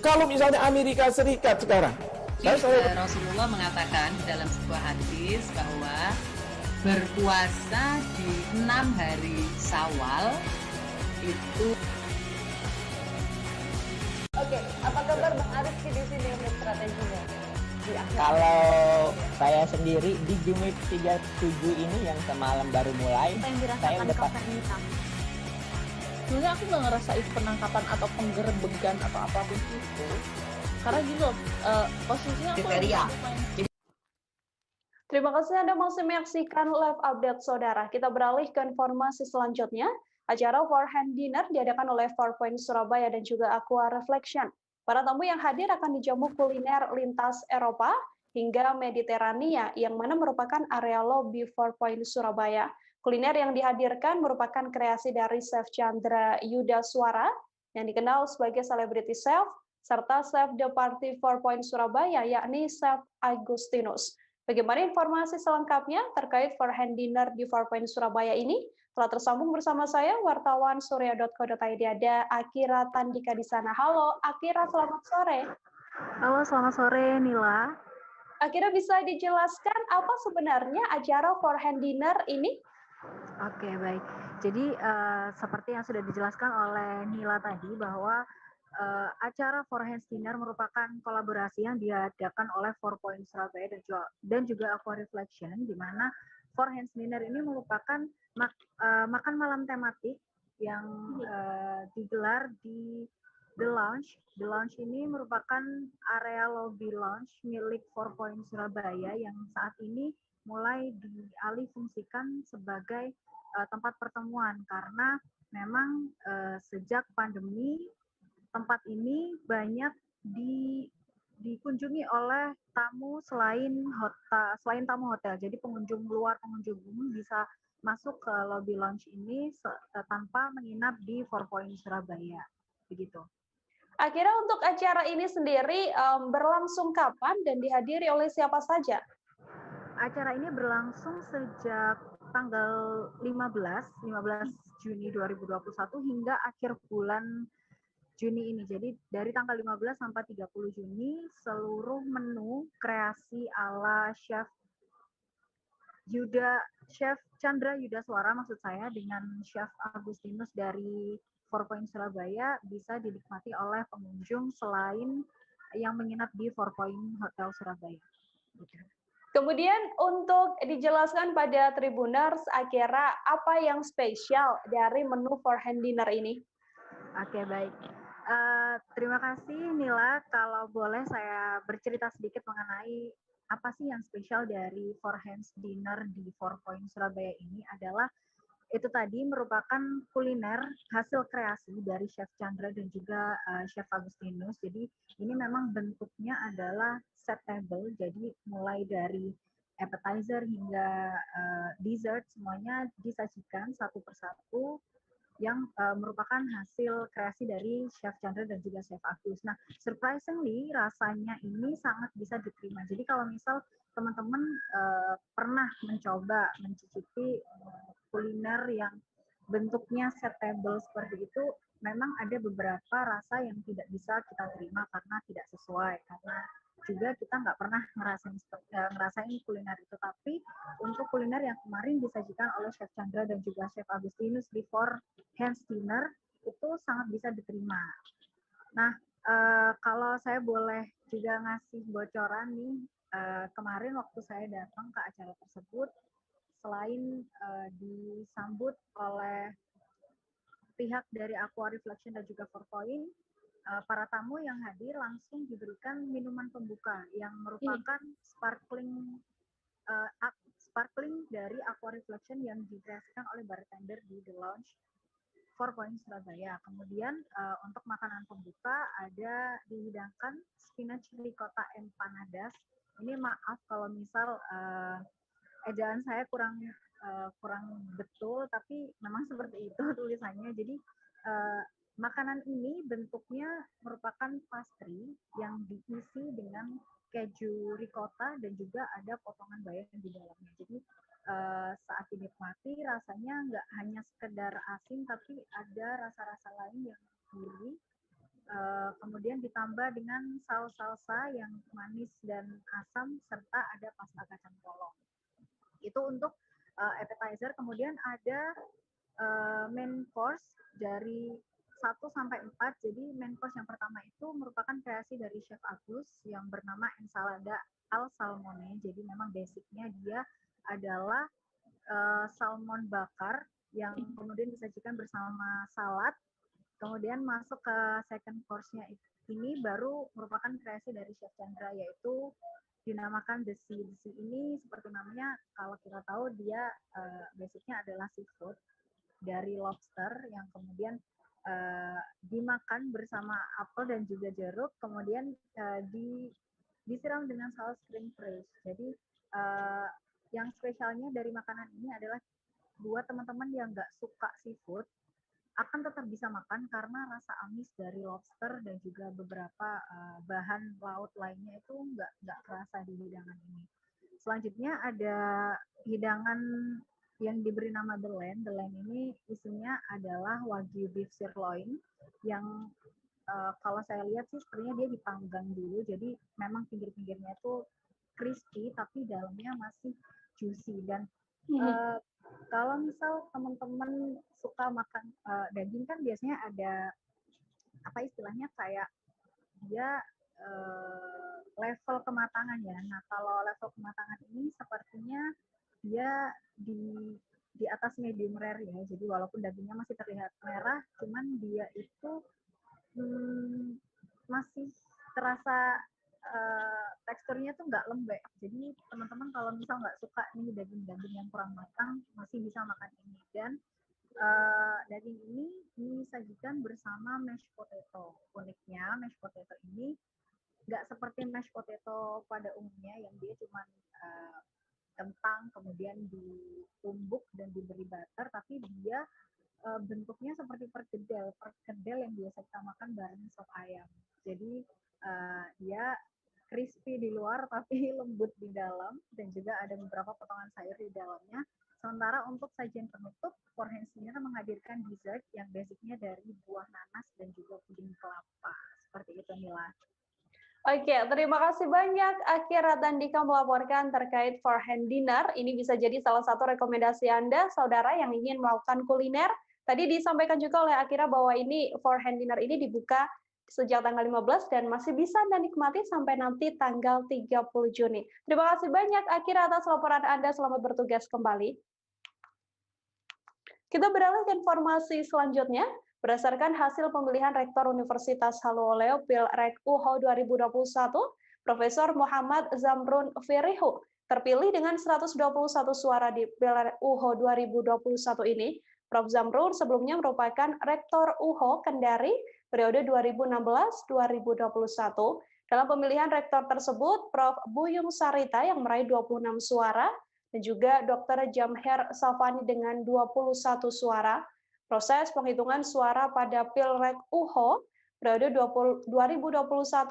Kalau misalnya Amerika Serikat sekarang, Rasulullah mengatakan dalam sebuah hadis bahwa berpuasa di 6 hari Syawal itu. Oke, apa kabar Bang Arief di sini untuk strateginya? Kalau saya sendiri di Jumit 37 ini yang semalam baru mulai, saya udah Sebenarnya aku nggak ngerasa itu penangkapan atau penggerebegan atau apapun itu. Karena gini loh, posisinya aku kriteria. Terima kasih Anda masih menyaksikan live update saudara. Kita beralih ke informasi selanjutnya. Acara For Hand Dinner diadakan oleh 4 Point Surabaya dan juga Aqua Reflection. Para tamu yang hadir akan dijamu kuliner lintas Eropa hingga Mediterania yang mana merupakan area lobi 4 Point Surabaya. Kuliner yang dihadirkan merupakan kreasi dari Chef Chandra Yudaswara yang dikenal sebagai selebriti chef serta Chef The Party 4 Point Surabaya yakni Chef Agustinus. Bagaimana informasi selengkapnya terkait For Hand Dinner di 4 Point Surabaya ini? Telah tersambung bersama saya, wartawan surya.co.id, ada Akira Tandika di sana. Halo, Akira, selamat sore. Halo, selamat sore, Nila. Akira, bisa dijelaskan apa sebenarnya acara For Hand Dinner ini? Oke, baik. Jadi, seperti yang sudah dijelaskan oleh Nila tadi, bahwa acara For Hands Dinner merupakan kolaborasi yang diadakan oleh 4 Point Surabaya dan juga Aqua Reflection, di mana For Hands Dinner ini merupakan makan malam tematik yang digelar di The Lounge. The Lounge ini merupakan area lobby lounge milik 4 Point Surabaya yang saat ini mulai dialihfungsikan sebagai tempat pertemuan karena memang sejak pandemi tempat ini banyak dikunjungi oleh tamu selain tamu hotel. Jadi pengunjung luar, pengunjung umum bisa masuk ke lobby lounge ini tanpa menginap di Four Points Surabaya. Begitu. Akhirnya untuk acara ini sendiri berlangsung kapan dan dihadiri oleh siapa saja? Acara ini berlangsung sejak tanggal 15 Juni 2021 hingga akhir bulan Juni ini. Jadi dari tanggal 15 sampai 30 Juni seluruh menu kreasi ala Chef Chandra Yudaswara maksud saya dengan Chef Agustinus dari Four Points Surabaya bisa dinikmati oleh pengunjung selain yang menginap di Four Points Hotel Surabaya. Kemudian untuk dijelaskan pada Tribuners, akhirnya apa yang spesial dari menu for hand dinner ini? Oke, baik. Terima kasih Nila. Kalau boleh saya bercerita sedikit mengenai apa sih yang spesial dari Four Hands Dinner di Four Points Surabaya ini adalah itu tadi merupakan kuliner hasil kreasi dari Chef Chandra dan juga Chef Agustinus. Jadi ini memang bentuknya adalah set table, jadi mulai dari appetizer hingga dessert semuanya disajikan satu persatu yang merupakan hasil kreasi dari Chef Chandra dan juga Chef Agus. Nah, surprisingly rasanya ini sangat bisa diterima. Jadi kalau misal teman-teman pernah mencoba mencicipi kuliner yang bentuknya set table seperti itu, memang ada beberapa rasa yang tidak bisa kita terima karena tidak sesuai, karena juga kita nggak pernah ngerasain kuliner itu. Tapi untuk kuliner yang kemarin disajikan oleh Chef Chandra dan juga Chef Agustinus di Four Hands Dinner itu sangat bisa diterima. Nah, kalau saya boleh juga ngasih bocoran nih, kemarin waktu saya datang ke acara tersebut, selain disambut oleh pihak dari Aqua Reflection dan juga Four Point, para tamu yang hadir langsung diberikan minuman pembuka yang merupakan sparkling dari Aqua Reflection yang dikreasikan oleh bartender di The Lounge Four Points Surabaya. Kemudian untuk makanan pembuka ada dihidangkan spinach ricotta empanadas. Ini maaf kalau misal ejaan saya kurang betul, tapi memang seperti itu tulisannya. Jadi makanan ini bentuknya merupakan pastry yang diisi dengan keju ricotta dan juga ada potongan bayam di dalamnya. Jadi saat dinikmati rasanya nggak hanya sekedar asin, tapi ada rasa-rasa lain yang gurih. Kemudian ditambah dengan saus salsa yang manis dan asam serta ada pasta kacang polong. Itu untuk appetizer. Kemudian ada main course dari 1 sampai 4. Jadi main course yang pertama itu merupakan kreasi dari Chef Agus yang bernama ensalada al salmone. Jadi memang basicnya dia adalah salmon bakar yang kemudian disajikan bersama salad. Kemudian masuk ke second course-nya ini baru merupakan kreasi dari Chef Chandra, yaitu dinamakan The Sea. The Sea ini seperti namanya, kalau kita tahu dia basicnya adalah seafood dari lobster yang kemudian dimakan bersama apel dan juga jeruk, kemudian disiram dengan saus cream fresh. Jadi yang spesialnya dari makanan ini adalah buat teman-teman yang nggak suka seafood akan tetap bisa makan karena rasa amis dari lobster dan juga beberapa bahan laut lainnya itu nggak terasa di hidangan ini. Selanjutnya ada hidangan yang diberi nama The Land. The Land ini isinya adalah Wagyu beef sirloin yang kalau saya lihat sih sepertinya dia dipanggang dulu, jadi memang pinggir-pinggirnya itu crispy tapi dalamnya masih juicy. Dan kalau misal teman-teman suka makan daging kan biasanya ada apa istilahnya kayak dia level kematangan ya. Nah kalau level kematangan ini sepertinya dia di atas medium rare ya. Jadi walaupun dagingnya masih terlihat merah, cuman dia itu masih terasa teksturnya tuh nggak lembek. Jadi teman-teman kalau misal nggak suka nih daging-daging yang kurang matang, masih bisa makan ini. Dan daging ini disajikan bersama mashed potato. Uniknya mashed potato ini nggak seperti mashed potato pada umumnya yang dia cuma kentang kemudian ditumbuk dan diberi butter, tapi dia bentuknya seperti perkedel yang biasa kita makan bareng sop ayam. Jadi dia crispy di luar tapi lembut di dalam, dan juga ada beberapa potongan sayur di dalamnya. Sementara untuk sajian penutup, Forehand Dinner menghadirkan dessert yang basicnya dari buah nanas dan juga puding kelapa. Seperti itu, Mila. Oke, terima kasih banyak Akira Tandika melaporkan terkait Forehand Dinner. Ini bisa jadi salah satu rekomendasi Anda, saudara yang ingin melakukan kuliner. Tadi disampaikan juga oleh Akira bahwa ini Forehand Dinner ini dibuka sejak tanggal 15 dan masih bisa Anda nikmati sampai nanti tanggal 30 Juni. Terima kasih banyak Akira atas laporan Anda, selamat bertugas kembali. Kita beralih ke informasi selanjutnya. Berdasarkan hasil pemilihan Rektor Universitas Haluoleo Pilrek UHO 2021, Profesor Muhammad Zamrun Firihu terpilih dengan 121 suara di Pilrek UHO 2021 ini. Prof. Zamrun sebelumnya merupakan Rektor UHO Kendari periode 2016-2021. Dalam pemilihan rektor tersebut, Prof. Buyung Sarita yang meraih 26 suara, dan juga Dr. Jamher Safani dengan 21 suara. Proses penghitungan suara pada Pilrek UHO periode 2021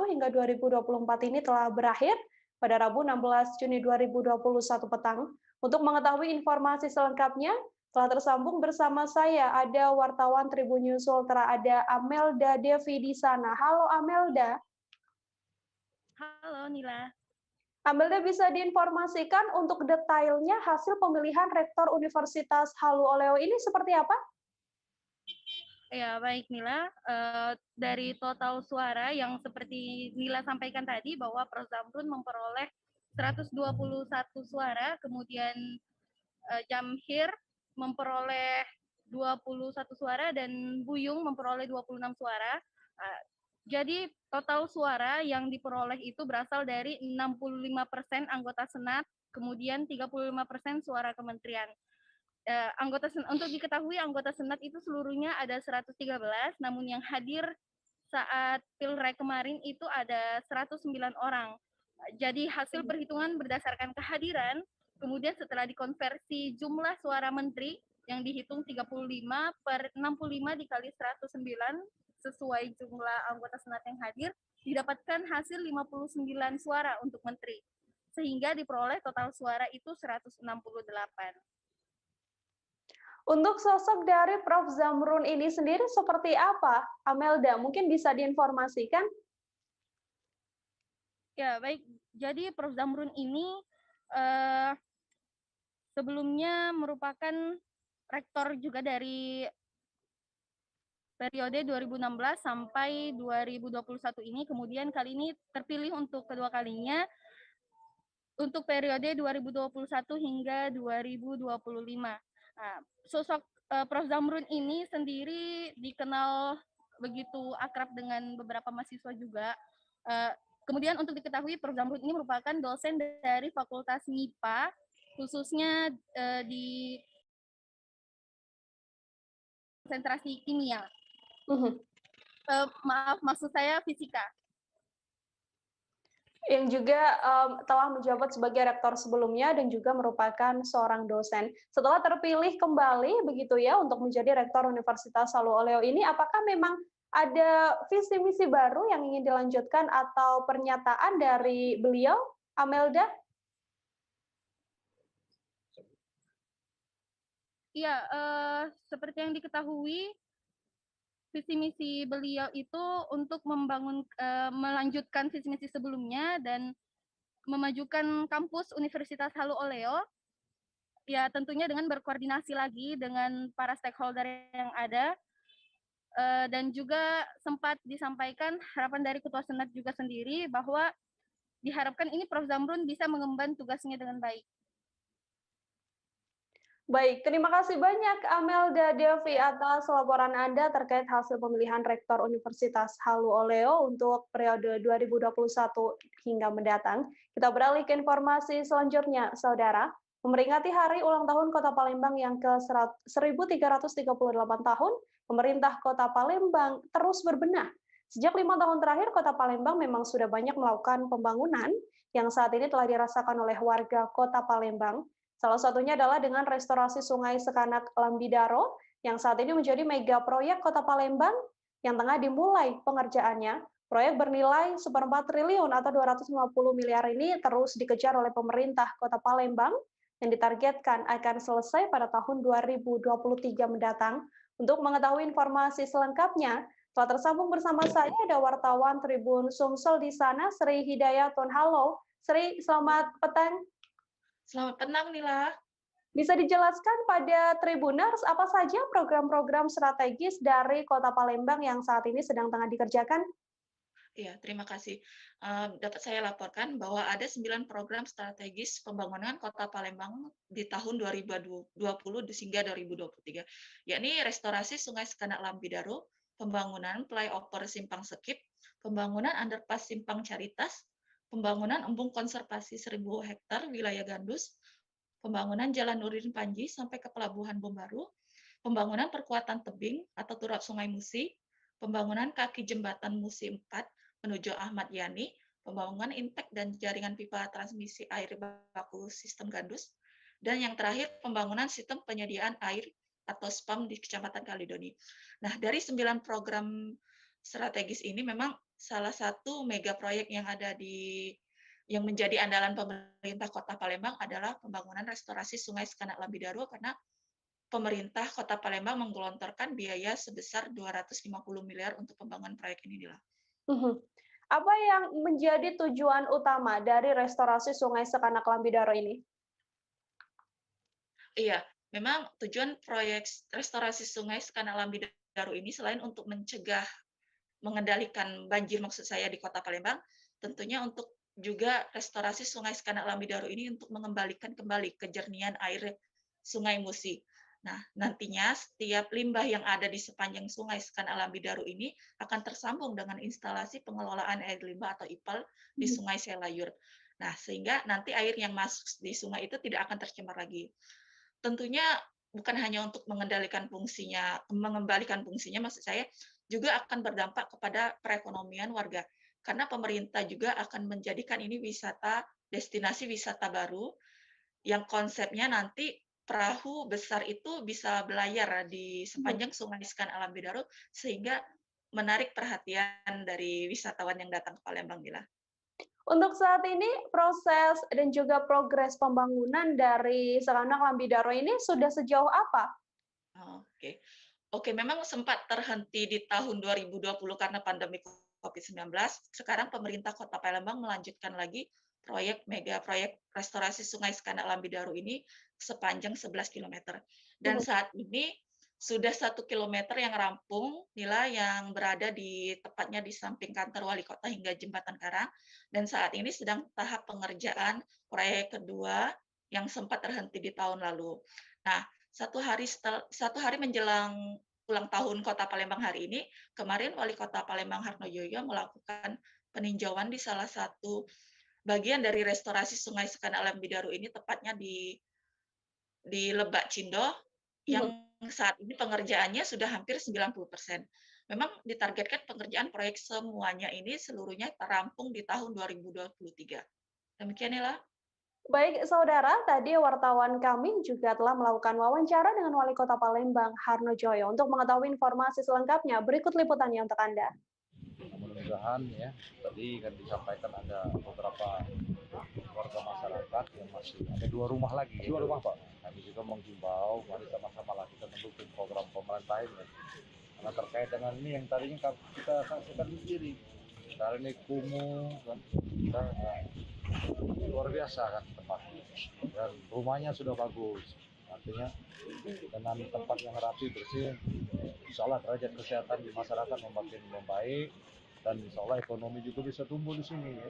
hingga 2024 ini telah berakhir pada Rabu 16 Juni 2021 petang. Untuk mengetahui informasi selengkapnya, telah tersambung bersama saya, ada wartawan Tribun News Ultra, ada Amelda Devi di sana. Halo Amelda. Halo Nila. Amelda, bisa diinformasikan untuk detailnya hasil pemilihan Rektor Universitas Haluoleo ini seperti apa? Ya, baik Nila. Dari total suara yang seperti Nila sampaikan tadi bahwa Prof. Zamrun memperoleh 121 suara, kemudian Jamhir memperoleh 21 suara, dan Buyung memperoleh 26 suara. Jadi total suara yang diperoleh itu berasal dari 65% anggota Senat, kemudian 35% suara kementerian. Untuk diketahui anggota Senat itu seluruhnya ada 113, namun yang hadir saat Pilrek kemarin itu ada 109 orang. Jadi hasil perhitungan berdasarkan kehadiran, kemudian setelah dikonversi jumlah suara menteri yang dihitung 35/65 dikali 109 sesuai jumlah anggota Senat yang hadir, didapatkan hasil 59 suara untuk menteri. Sehingga diperoleh total suara itu 168. Untuk sosok dari Prof. Zamrun ini sendiri seperti apa, Amelda? Mungkin bisa diinformasikan? Ya, baik. Jadi Prof. Zamrun ini sebelumnya merupakan rektor juga dari periode 2016 sampai 2021 ini, kemudian kali ini terpilih untuk kedua kalinya untuk periode 2021 hingga 2025. Nah, sosok Prof. Zamrun ini sendiri dikenal begitu akrab dengan beberapa mahasiswa juga. Kemudian untuk diketahui, Prof. Zamrun ini merupakan dosen dari Fakultas MIPA, khususnya di konsentrasi kimia. Maksud saya fisika. Yang juga telah menjabat sebagai rektor sebelumnya dan juga merupakan seorang dosen. Setelah terpilih kembali begitu ya untuk menjadi rektor Universitas Haluoleo ini, apakah memang ada visi misi baru yang ingin dilanjutkan atau pernyataan dari beliau, Amelda? Iya, seperti yang diketahui, visi misi beliau itu untuk membangun, melanjutkan visi misi sebelumnya dan memajukan kampus Universitas Haluoleo, ya tentunya dengan berkoordinasi lagi dengan para stakeholder yang ada, dan juga sempat disampaikan harapan dari Ketua Senat juga sendiri bahwa diharapkan ini Prof. Zamrun bisa mengemban tugasnya dengan baik. Baik, terima kasih banyak Amelda Devi atas laporan Anda terkait hasil pemilihan Rektor Universitas Halu Oleo untuk periode 2021 hingga mendatang. Kita beralih ke informasi selanjutnya, Saudara. Memperingati hari ulang tahun Kota Palembang yang ke-1338 tahun, pemerintah Kota Palembang terus berbenah. Sejak 5 tahun terakhir, Kota Palembang memang sudah banyak melakukan pembangunan yang saat ini telah dirasakan oleh warga Kota Palembang. Salah satunya adalah dengan restorasi Sungai Sekanak Lambidaro yang saat ini menjadi mega proyek Kota Palembang yang tengah dimulai pengerjaannya. Proyek bernilai 1,4 triliun atau 250 miliar ini terus dikejar oleh pemerintah Kota Palembang yang ditargetkan akan selesai pada tahun 2023 mendatang. Untuk mengetahui informasi selengkapnya, telah tersambung bersama saya ada wartawan Tribun Sumsel di sana, Sri Hidayatun. Halo, Sri, selamat petang. Selamat petang, Nila. Bisa dijelaskan pada Tribuners apa saja program-program strategis dari Kota Palembang yang saat ini sedang tengah dikerjakan? Iya, terima kasih. Dapat saya laporkan bahwa ada 9 program strategis pembangunan Kota Palembang di tahun 2020 hingga 2023, yakni restorasi Sungai Sekanak Lambidaro, pembangunan flyover Simpang Sekip, pembangunan underpass Simpang Caritas, pembangunan embung konservasi 1.000 hektar wilayah Gandus, pembangunan Jalan Nurdin Panji sampai ke Pelabuhan Bombaru, pembangunan perkuatan tebing atau turap Sungai Musi, pembangunan kaki jembatan Musi 4 menuju Ahmad Yani, pembangunan intek dan jaringan pipa transmisi air baku sistem Gandus, dan yang terakhir pembangunan sistem penyediaan air atau SPAM di Kecamatan Kalidoni. Nah, dari 9 program strategis ini memang salah satu mega proyek yang ada yang menjadi andalan pemerintah Kota Palembang adalah pembangunan restorasi Sungai Sekanak Lambidaro, karena pemerintah Kota Palembang menggelontorkan biaya sebesar 250 miliar untuk pembangunan proyek ini. Apa yang menjadi tujuan utama dari restorasi Sungai Sekanak Lambidaro ini? Iya, memang tujuan proyek restorasi Sungai Sekanak Lambidaro ini selain untuk mencegah, mengendalikan banjir maksud saya di Kota Palembang, tentunya untuk juga restorasi Sungai Sekanak Lambidaro ini untuk mengembalikan kembali kejernihan air Sungai Musi. Nah, nantinya setiap limbah yang ada di sepanjang Sungai Sekanak Lambidaro ini akan tersambung dengan instalasi pengelolaan air limbah atau IPAL di Sungai Selayur. Nah, sehingga nanti air yang masuk di sungai itu tidak akan tercemar lagi. Tentunya bukan hanya untuk mengendalikan fungsinya, mengembalikan fungsinya, maksud saya juga akan berdampak kepada perekonomian warga. Karena pemerintah juga akan menjadikan ini destinasi wisata baru yang konsepnya nanti perahu besar itu bisa berlayar di sepanjang Sungai Sekanak Lambidaro sehingga menarik perhatian dari wisatawan yang datang ke Palembang, Mila. Untuk saat ini proses dan juga progres pembangunan dari Sekanak Lambidaro ini sudah sejauh apa? Oke, memang sempat terhenti di tahun 2020 karena pandemi COVID-19. Sekarang pemerintah Kota Palembang melanjutkan lagi mega proyek restorasi Sungai Sekanak Lambidaro ini sepanjang 11 km. Dan saat ini sudah 1 km yang rampung, Nila, yang berada tepatnya di samping kantor wali kota hingga Jembatan Karang. Dan saat ini sedang tahap pengerjaan proyek kedua yang sempat terhenti di tahun lalu. Nah, satu hari menjelang ulang tahun Kota Palembang hari ini, kemarin wali kota Palembang Harnojoyo melakukan peninjauan di salah satu bagian dari restorasi Sungai Sekanak Lambidaro ini, tepatnya di Lebak Cindo, yang saat ini pengerjaannya sudah hampir 90%. Memang ditargetkan pengerjaan proyek semuanya ini seluruhnya terampung di tahun 2023. Demikian, Nila. Baik, Saudara, tadi wartawan kami juga telah melakukan wawancara dengan Wali Kota Palembang, Harnojoyo. Untuk mengetahui informasi selengkapnya, berikut liputannya untuk Anda. Mudah-mudahan ya, tadi kan disampaikan ada beberapa warga masyarakat yang masih ada 2 rumah lagi. 2 rumah, Pak. Kami juga menghimbau, mari sama-sama lah kita mendukung program pemerintah ini. Karena terkait dengan ini yang tadinya kita saksikan sendiri. Sekarang ini kumuh, kan, kita luar biasa kan tempatnya. Dan rumahnya sudah bagus. Artinya dengan tempat yang rapi, bersih, insya Allah derajat kesehatan di masyarakat makin membaik, dan insya Allah ekonomi juga bisa tumbuh di sini ya.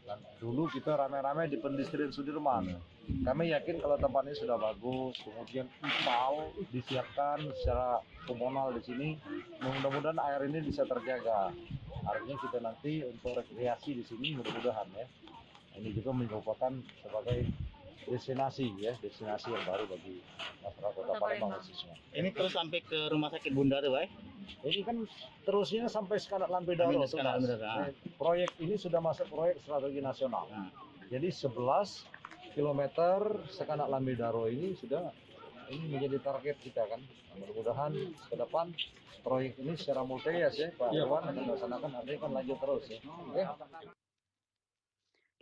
Dan dulu kita rame-rame di Pendistrian Sudirman. Kami yakin kalau tempat ini sudah bagus, kemudian IPAL disiapkan secara komunal di sini, mudah-mudahan air ini bisa terjaga. Artinya kita nanti untuk rekreasi di sini mudah-mudahan ya. Ini juga merupakan sebagai destinasi ya, destinasi yang baru bagi masyarakat Kota Palembang khususnya. Ini terus sampai ke Rumah Sakit Bunda tuh, Pak? Ini kan terusnya sampai Sekanak Lambedaro. Proyek ini sudah masuk proyek strategi nasional. Jadi 11 km Sekanak Lambedaro ini sudah menjadi target kita kan. Mudah-mudahan ke depan proyek ini secara multias ya Pak Irwan akan dilaksanakan, nanti kan lanjut terus ya. Oke.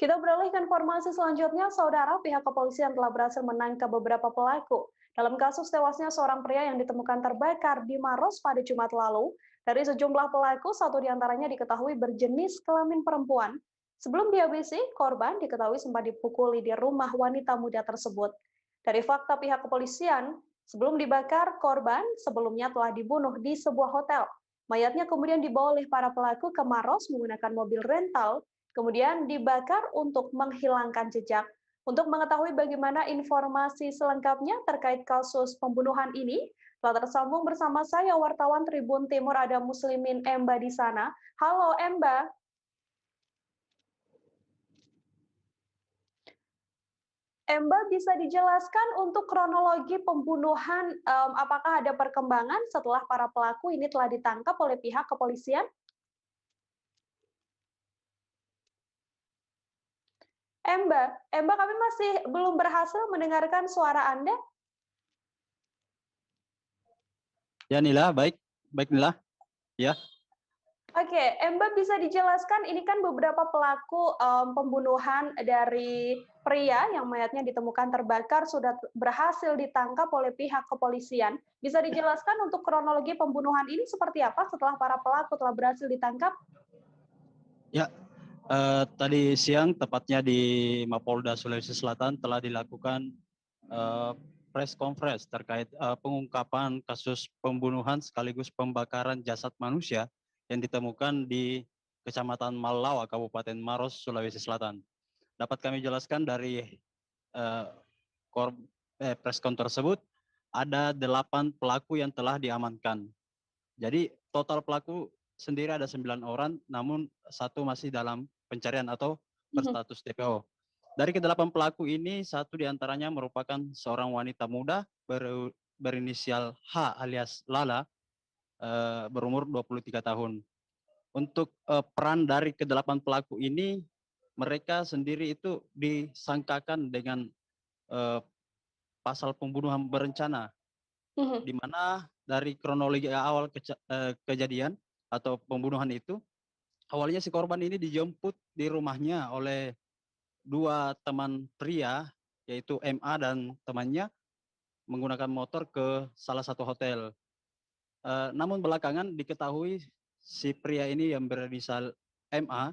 Kita beralih ke informasi selanjutnya, saudara, pihak kepolisian telah berhasil menangkap beberapa pelaku dalam kasus tewasnya seorang pria yang ditemukan terbakar di Maros pada Jumat lalu. Dari sejumlah pelaku, satu diantaranya diketahui berjenis kelamin perempuan. Sebelum dihabisi, korban diketahui sempat dipukuli di rumah wanita muda tersebut. Dari fakta pihak kepolisian, sebelum dibakar, korban sebelumnya telah dibunuh di sebuah hotel. Mayatnya kemudian dibawa oleh para pelaku ke Maros menggunakan mobil rental, kemudian dibakar untuk menghilangkan jejak. Untuk mengetahui bagaimana informasi selengkapnya terkait kasus pembunuhan ini, telah tersambung bersama saya wartawan Tribun Timur ada Muslimin Emba di sana. Halo Emba. Emba, bisa dijelaskan untuk kronologi pembunuhan, apakah ada perkembangan setelah para pelaku ini telah ditangkap oleh pihak kepolisian? Emba, kami masih belum berhasil mendengarkan suara Anda. Ya Nila, baik Nila. Ya. Oke, Emba bisa dijelaskan ini kan beberapa pelaku pembunuhan dari pria yang mayatnya ditemukan terbakar sudah berhasil ditangkap oleh pihak kepolisian. Bisa dijelaskan untuk kronologi pembunuhan ini seperti apa setelah para pelaku telah berhasil ditangkap? Ya, tadi siang tepatnya di Mapolda Sulawesi Selatan telah dilakukan press conference terkait pengungkapan kasus pembunuhan sekaligus pembakaran jasad manusia yang ditemukan di Kecamatan Malawa, Kabupaten Maros, Sulawesi Selatan. Dapat kami jelaskan dari press conference tersebut, ada 8 pelaku yang telah diamankan. Jadi total pelaku sendiri ada 9 orang, namun 1 masih dalam pencarian atau berstatus DPO. Dari ke-8 pelaku ini, 1 diantaranya merupakan seorang wanita muda berinisial H alias Lala, berumur 23 tahun. Untuk peran dari ke-8 pelaku ini, mereka sendiri itu disangkakan dengan pasal pembunuhan berencana, di mana dari kronologi awal kejadian atau pembunuhan itu, awalnya si korban ini dijemput di rumahnya oleh 2 teman pria, yaitu MA dan temannya, menggunakan motor ke salah satu hotel. Namun belakangan diketahui si pria ini yang berinisial MA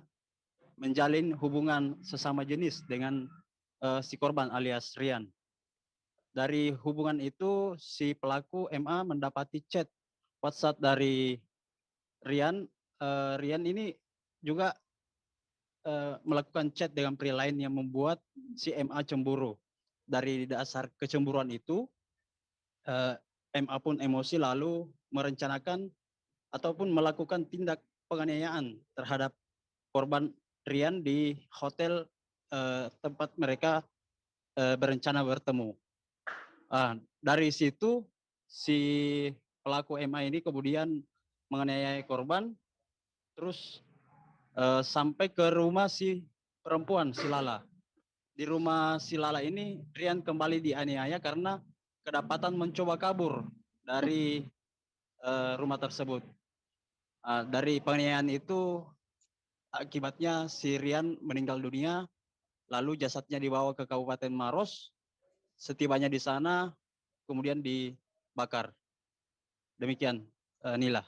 menjalin hubungan sesama jenis dengan si korban alias Rian. Dari hubungan itu si pelaku MA mendapati chat WhatsApp dari Rian. Rian ini juga melakukan chat dengan pria lain yang membuat si MA cemburu. Dari dasar kecemburuan itu, MA pun emosi lalu merencanakan ataupun melakukan tindak penganiayaan terhadap korban Rian di hotel tempat mereka berencana bertemu. Dari situ si pelaku MA ini kemudian menganiaya korban, terus sampai ke rumah si perempuan, si Lala. Di rumah si Lala ini, Rian kembali dianiaya karena kedapatan mencoba kabur dari rumah tersebut. Dari penganiayaan itu, akibatnya si Rian meninggal dunia, lalu jasadnya dibawa ke Kabupaten Maros. Setibanya di sana, kemudian dibakar. Demikian, Nila.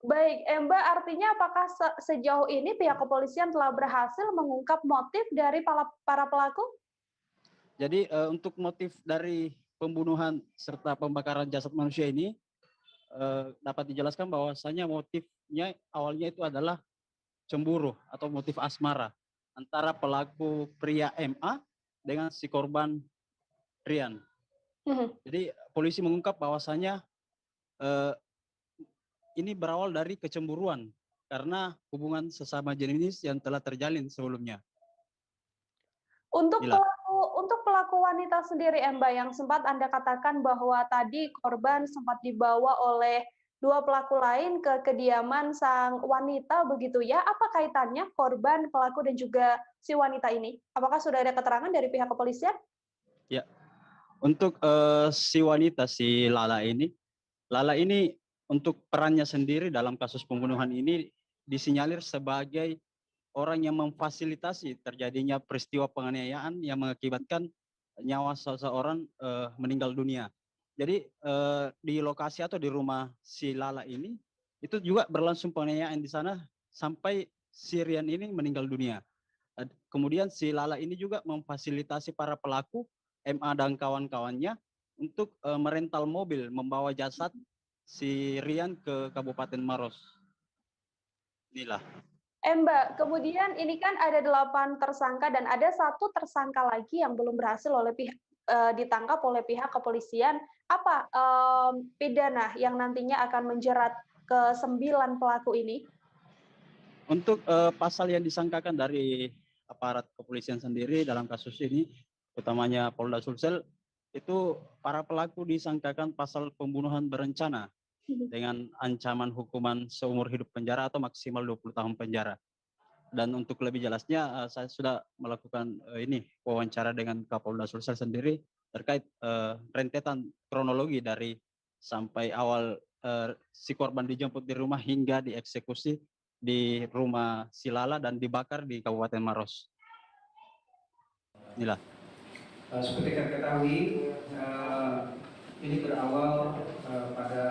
Baik, Emba, artinya apakah sejauh ini pihak kepolisian telah berhasil mengungkap motif dari para pelaku? Jadi untuk motif dari pembunuhan serta pembakaran jasad manusia ini dapat dijelaskan bahwasanya motifnya awalnya itu adalah cemburu atau motif asmara antara pelaku pria MA dengan si korban Rian. Jadi polisi mengungkap bahwasanya ini berawal dari kecemburuan karena hubungan sesama jenis yang telah terjalin sebelumnya. Untuk pelaku wanita sendiri, Mbak, yang sempat Anda katakan bahwa tadi korban sempat dibawa oleh 2 pelaku lain ke kediaman sang wanita begitu ya. Apa kaitannya korban, pelaku dan juga si wanita ini? Apakah sudah ada keterangan dari pihak kepolisian? Ya. Untuk si wanita, si Lala ini untuk perannya sendiri dalam kasus pembunuhan ini disinyalir sebagai orang yang memfasilitasi terjadinya peristiwa penganiayaan yang mengakibatkan nyawa seseorang meninggal dunia. Jadi di lokasi atau di rumah si Lala ini itu juga berlangsung penganiayaan di sana sampai si Rian ini meninggal dunia. Kemudian si Lala ini juga memfasilitasi para pelaku MA dan kawan-kawannya untuk merental mobil membawa jasad si Rian ke Kabupaten Maros. Inilah. Mbak, kemudian ini kan ada 8 tersangka dan ada 1 tersangka lagi yang belum berhasil ditangkap oleh pihak kepolisian. Apa pidana yang nantinya akan menjerat ke-9 pelaku ini? Untuk pasal yang disangkakan dari aparat kepolisian sendiri dalam kasus ini, utamanya Polda Sulsel, itu para pelaku disangkakan pasal pembunuhan berencana dengan ancaman hukuman seumur hidup penjara atau maksimal 20 tahun penjara. Dan untuk lebih jelasnya, saya sudah melakukan wawancara dengan Kapolda Sulsel sendiri terkait rentetan kronologi dari sampai awal si korban dijemput di rumah hingga dieksekusi di rumah si Lala dan dibakar di Kabupaten Maros. Inilah. Seperti kita ketahui, ini berawal pada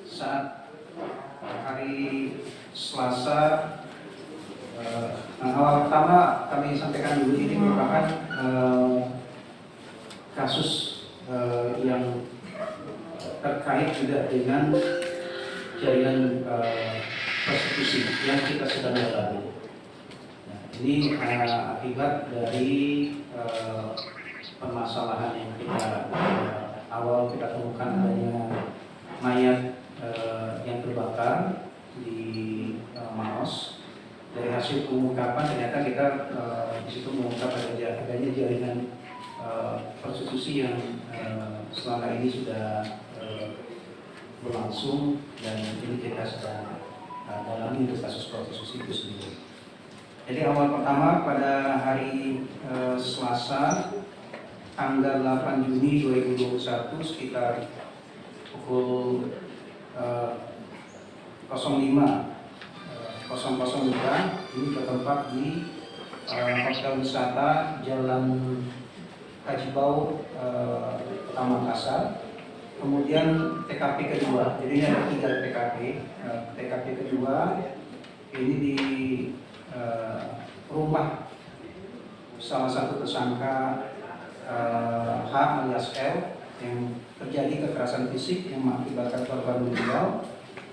saat hari Selasa. Awal pertama kami sampaikan dulu, ini merupakan kasus yang terkait juga dengan jaringan prostitusi yang kita sedang jalani. Ini akibat dari permasalahan yang kita awal kita temukan adanya mayat yang terbakar di Maros. Dari hasil pengungkapan ternyata kita di situ mengungkap adanya jaringan prostitusi yang selama ini sudah berlangsung dan ini kita sedang dalami untuk kasus prostitusi itu sendiri. Jadi awal pertama pada hari Selasa tanggal 8 Juni 2021 sekitar pukul 05.00 ini bertempat di hotel wisata Jalan Hajibau Kota Makassar. Kemudian TKP kedua, jadi ada 3 TKP. TKP kedua ini di rumah salah satu tersangka H alias L yang terjadi kekerasan fisik yang mengakibatkan korban meninggal.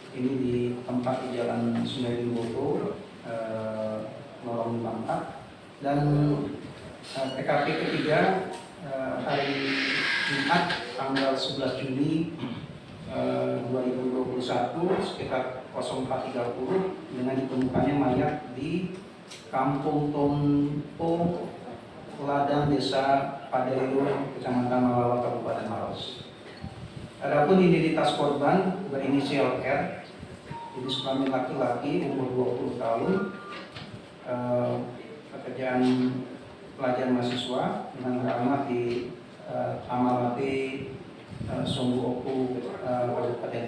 Ini di tempat di Jalan Sungai Limboto, Lorong Bangka. Dan TKP ketiga hari Jumat tanggal 11 Juni 2021 sekitar 04.30 dengan ditemukannya mayat di Kampung Tompo, Ladang, Desa Padairo, Kecamatan Malawa, Kabupaten Maros. Adapun identitas korban berinisial R, ini suami laki-laki umur 20 tahun, pekerjaan pelajar mahasiswa dengan alamat di Amalati, Songgu Oku, Kabupaten.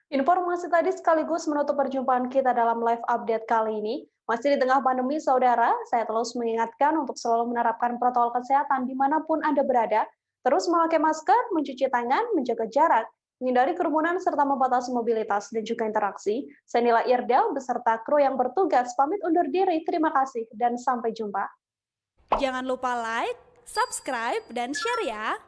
Informasi tadi sekaligus menutup perjumpaan kita dalam live update kali ini. Masih di tengah pandemi, saudara, saya terus mengingatkan untuk selalu menerapkan protokol kesehatan dimanapun Anda berada, terus memakai masker, mencuci tangan, menjaga jarak, menghindari kerumunan, serta membatasi mobilitas dan juga interaksi. Saya Nila Irdal beserta kru yang bertugas pamit undur diri. Terima kasih dan sampai jumpa. Jangan lupa like, subscribe, dan share ya!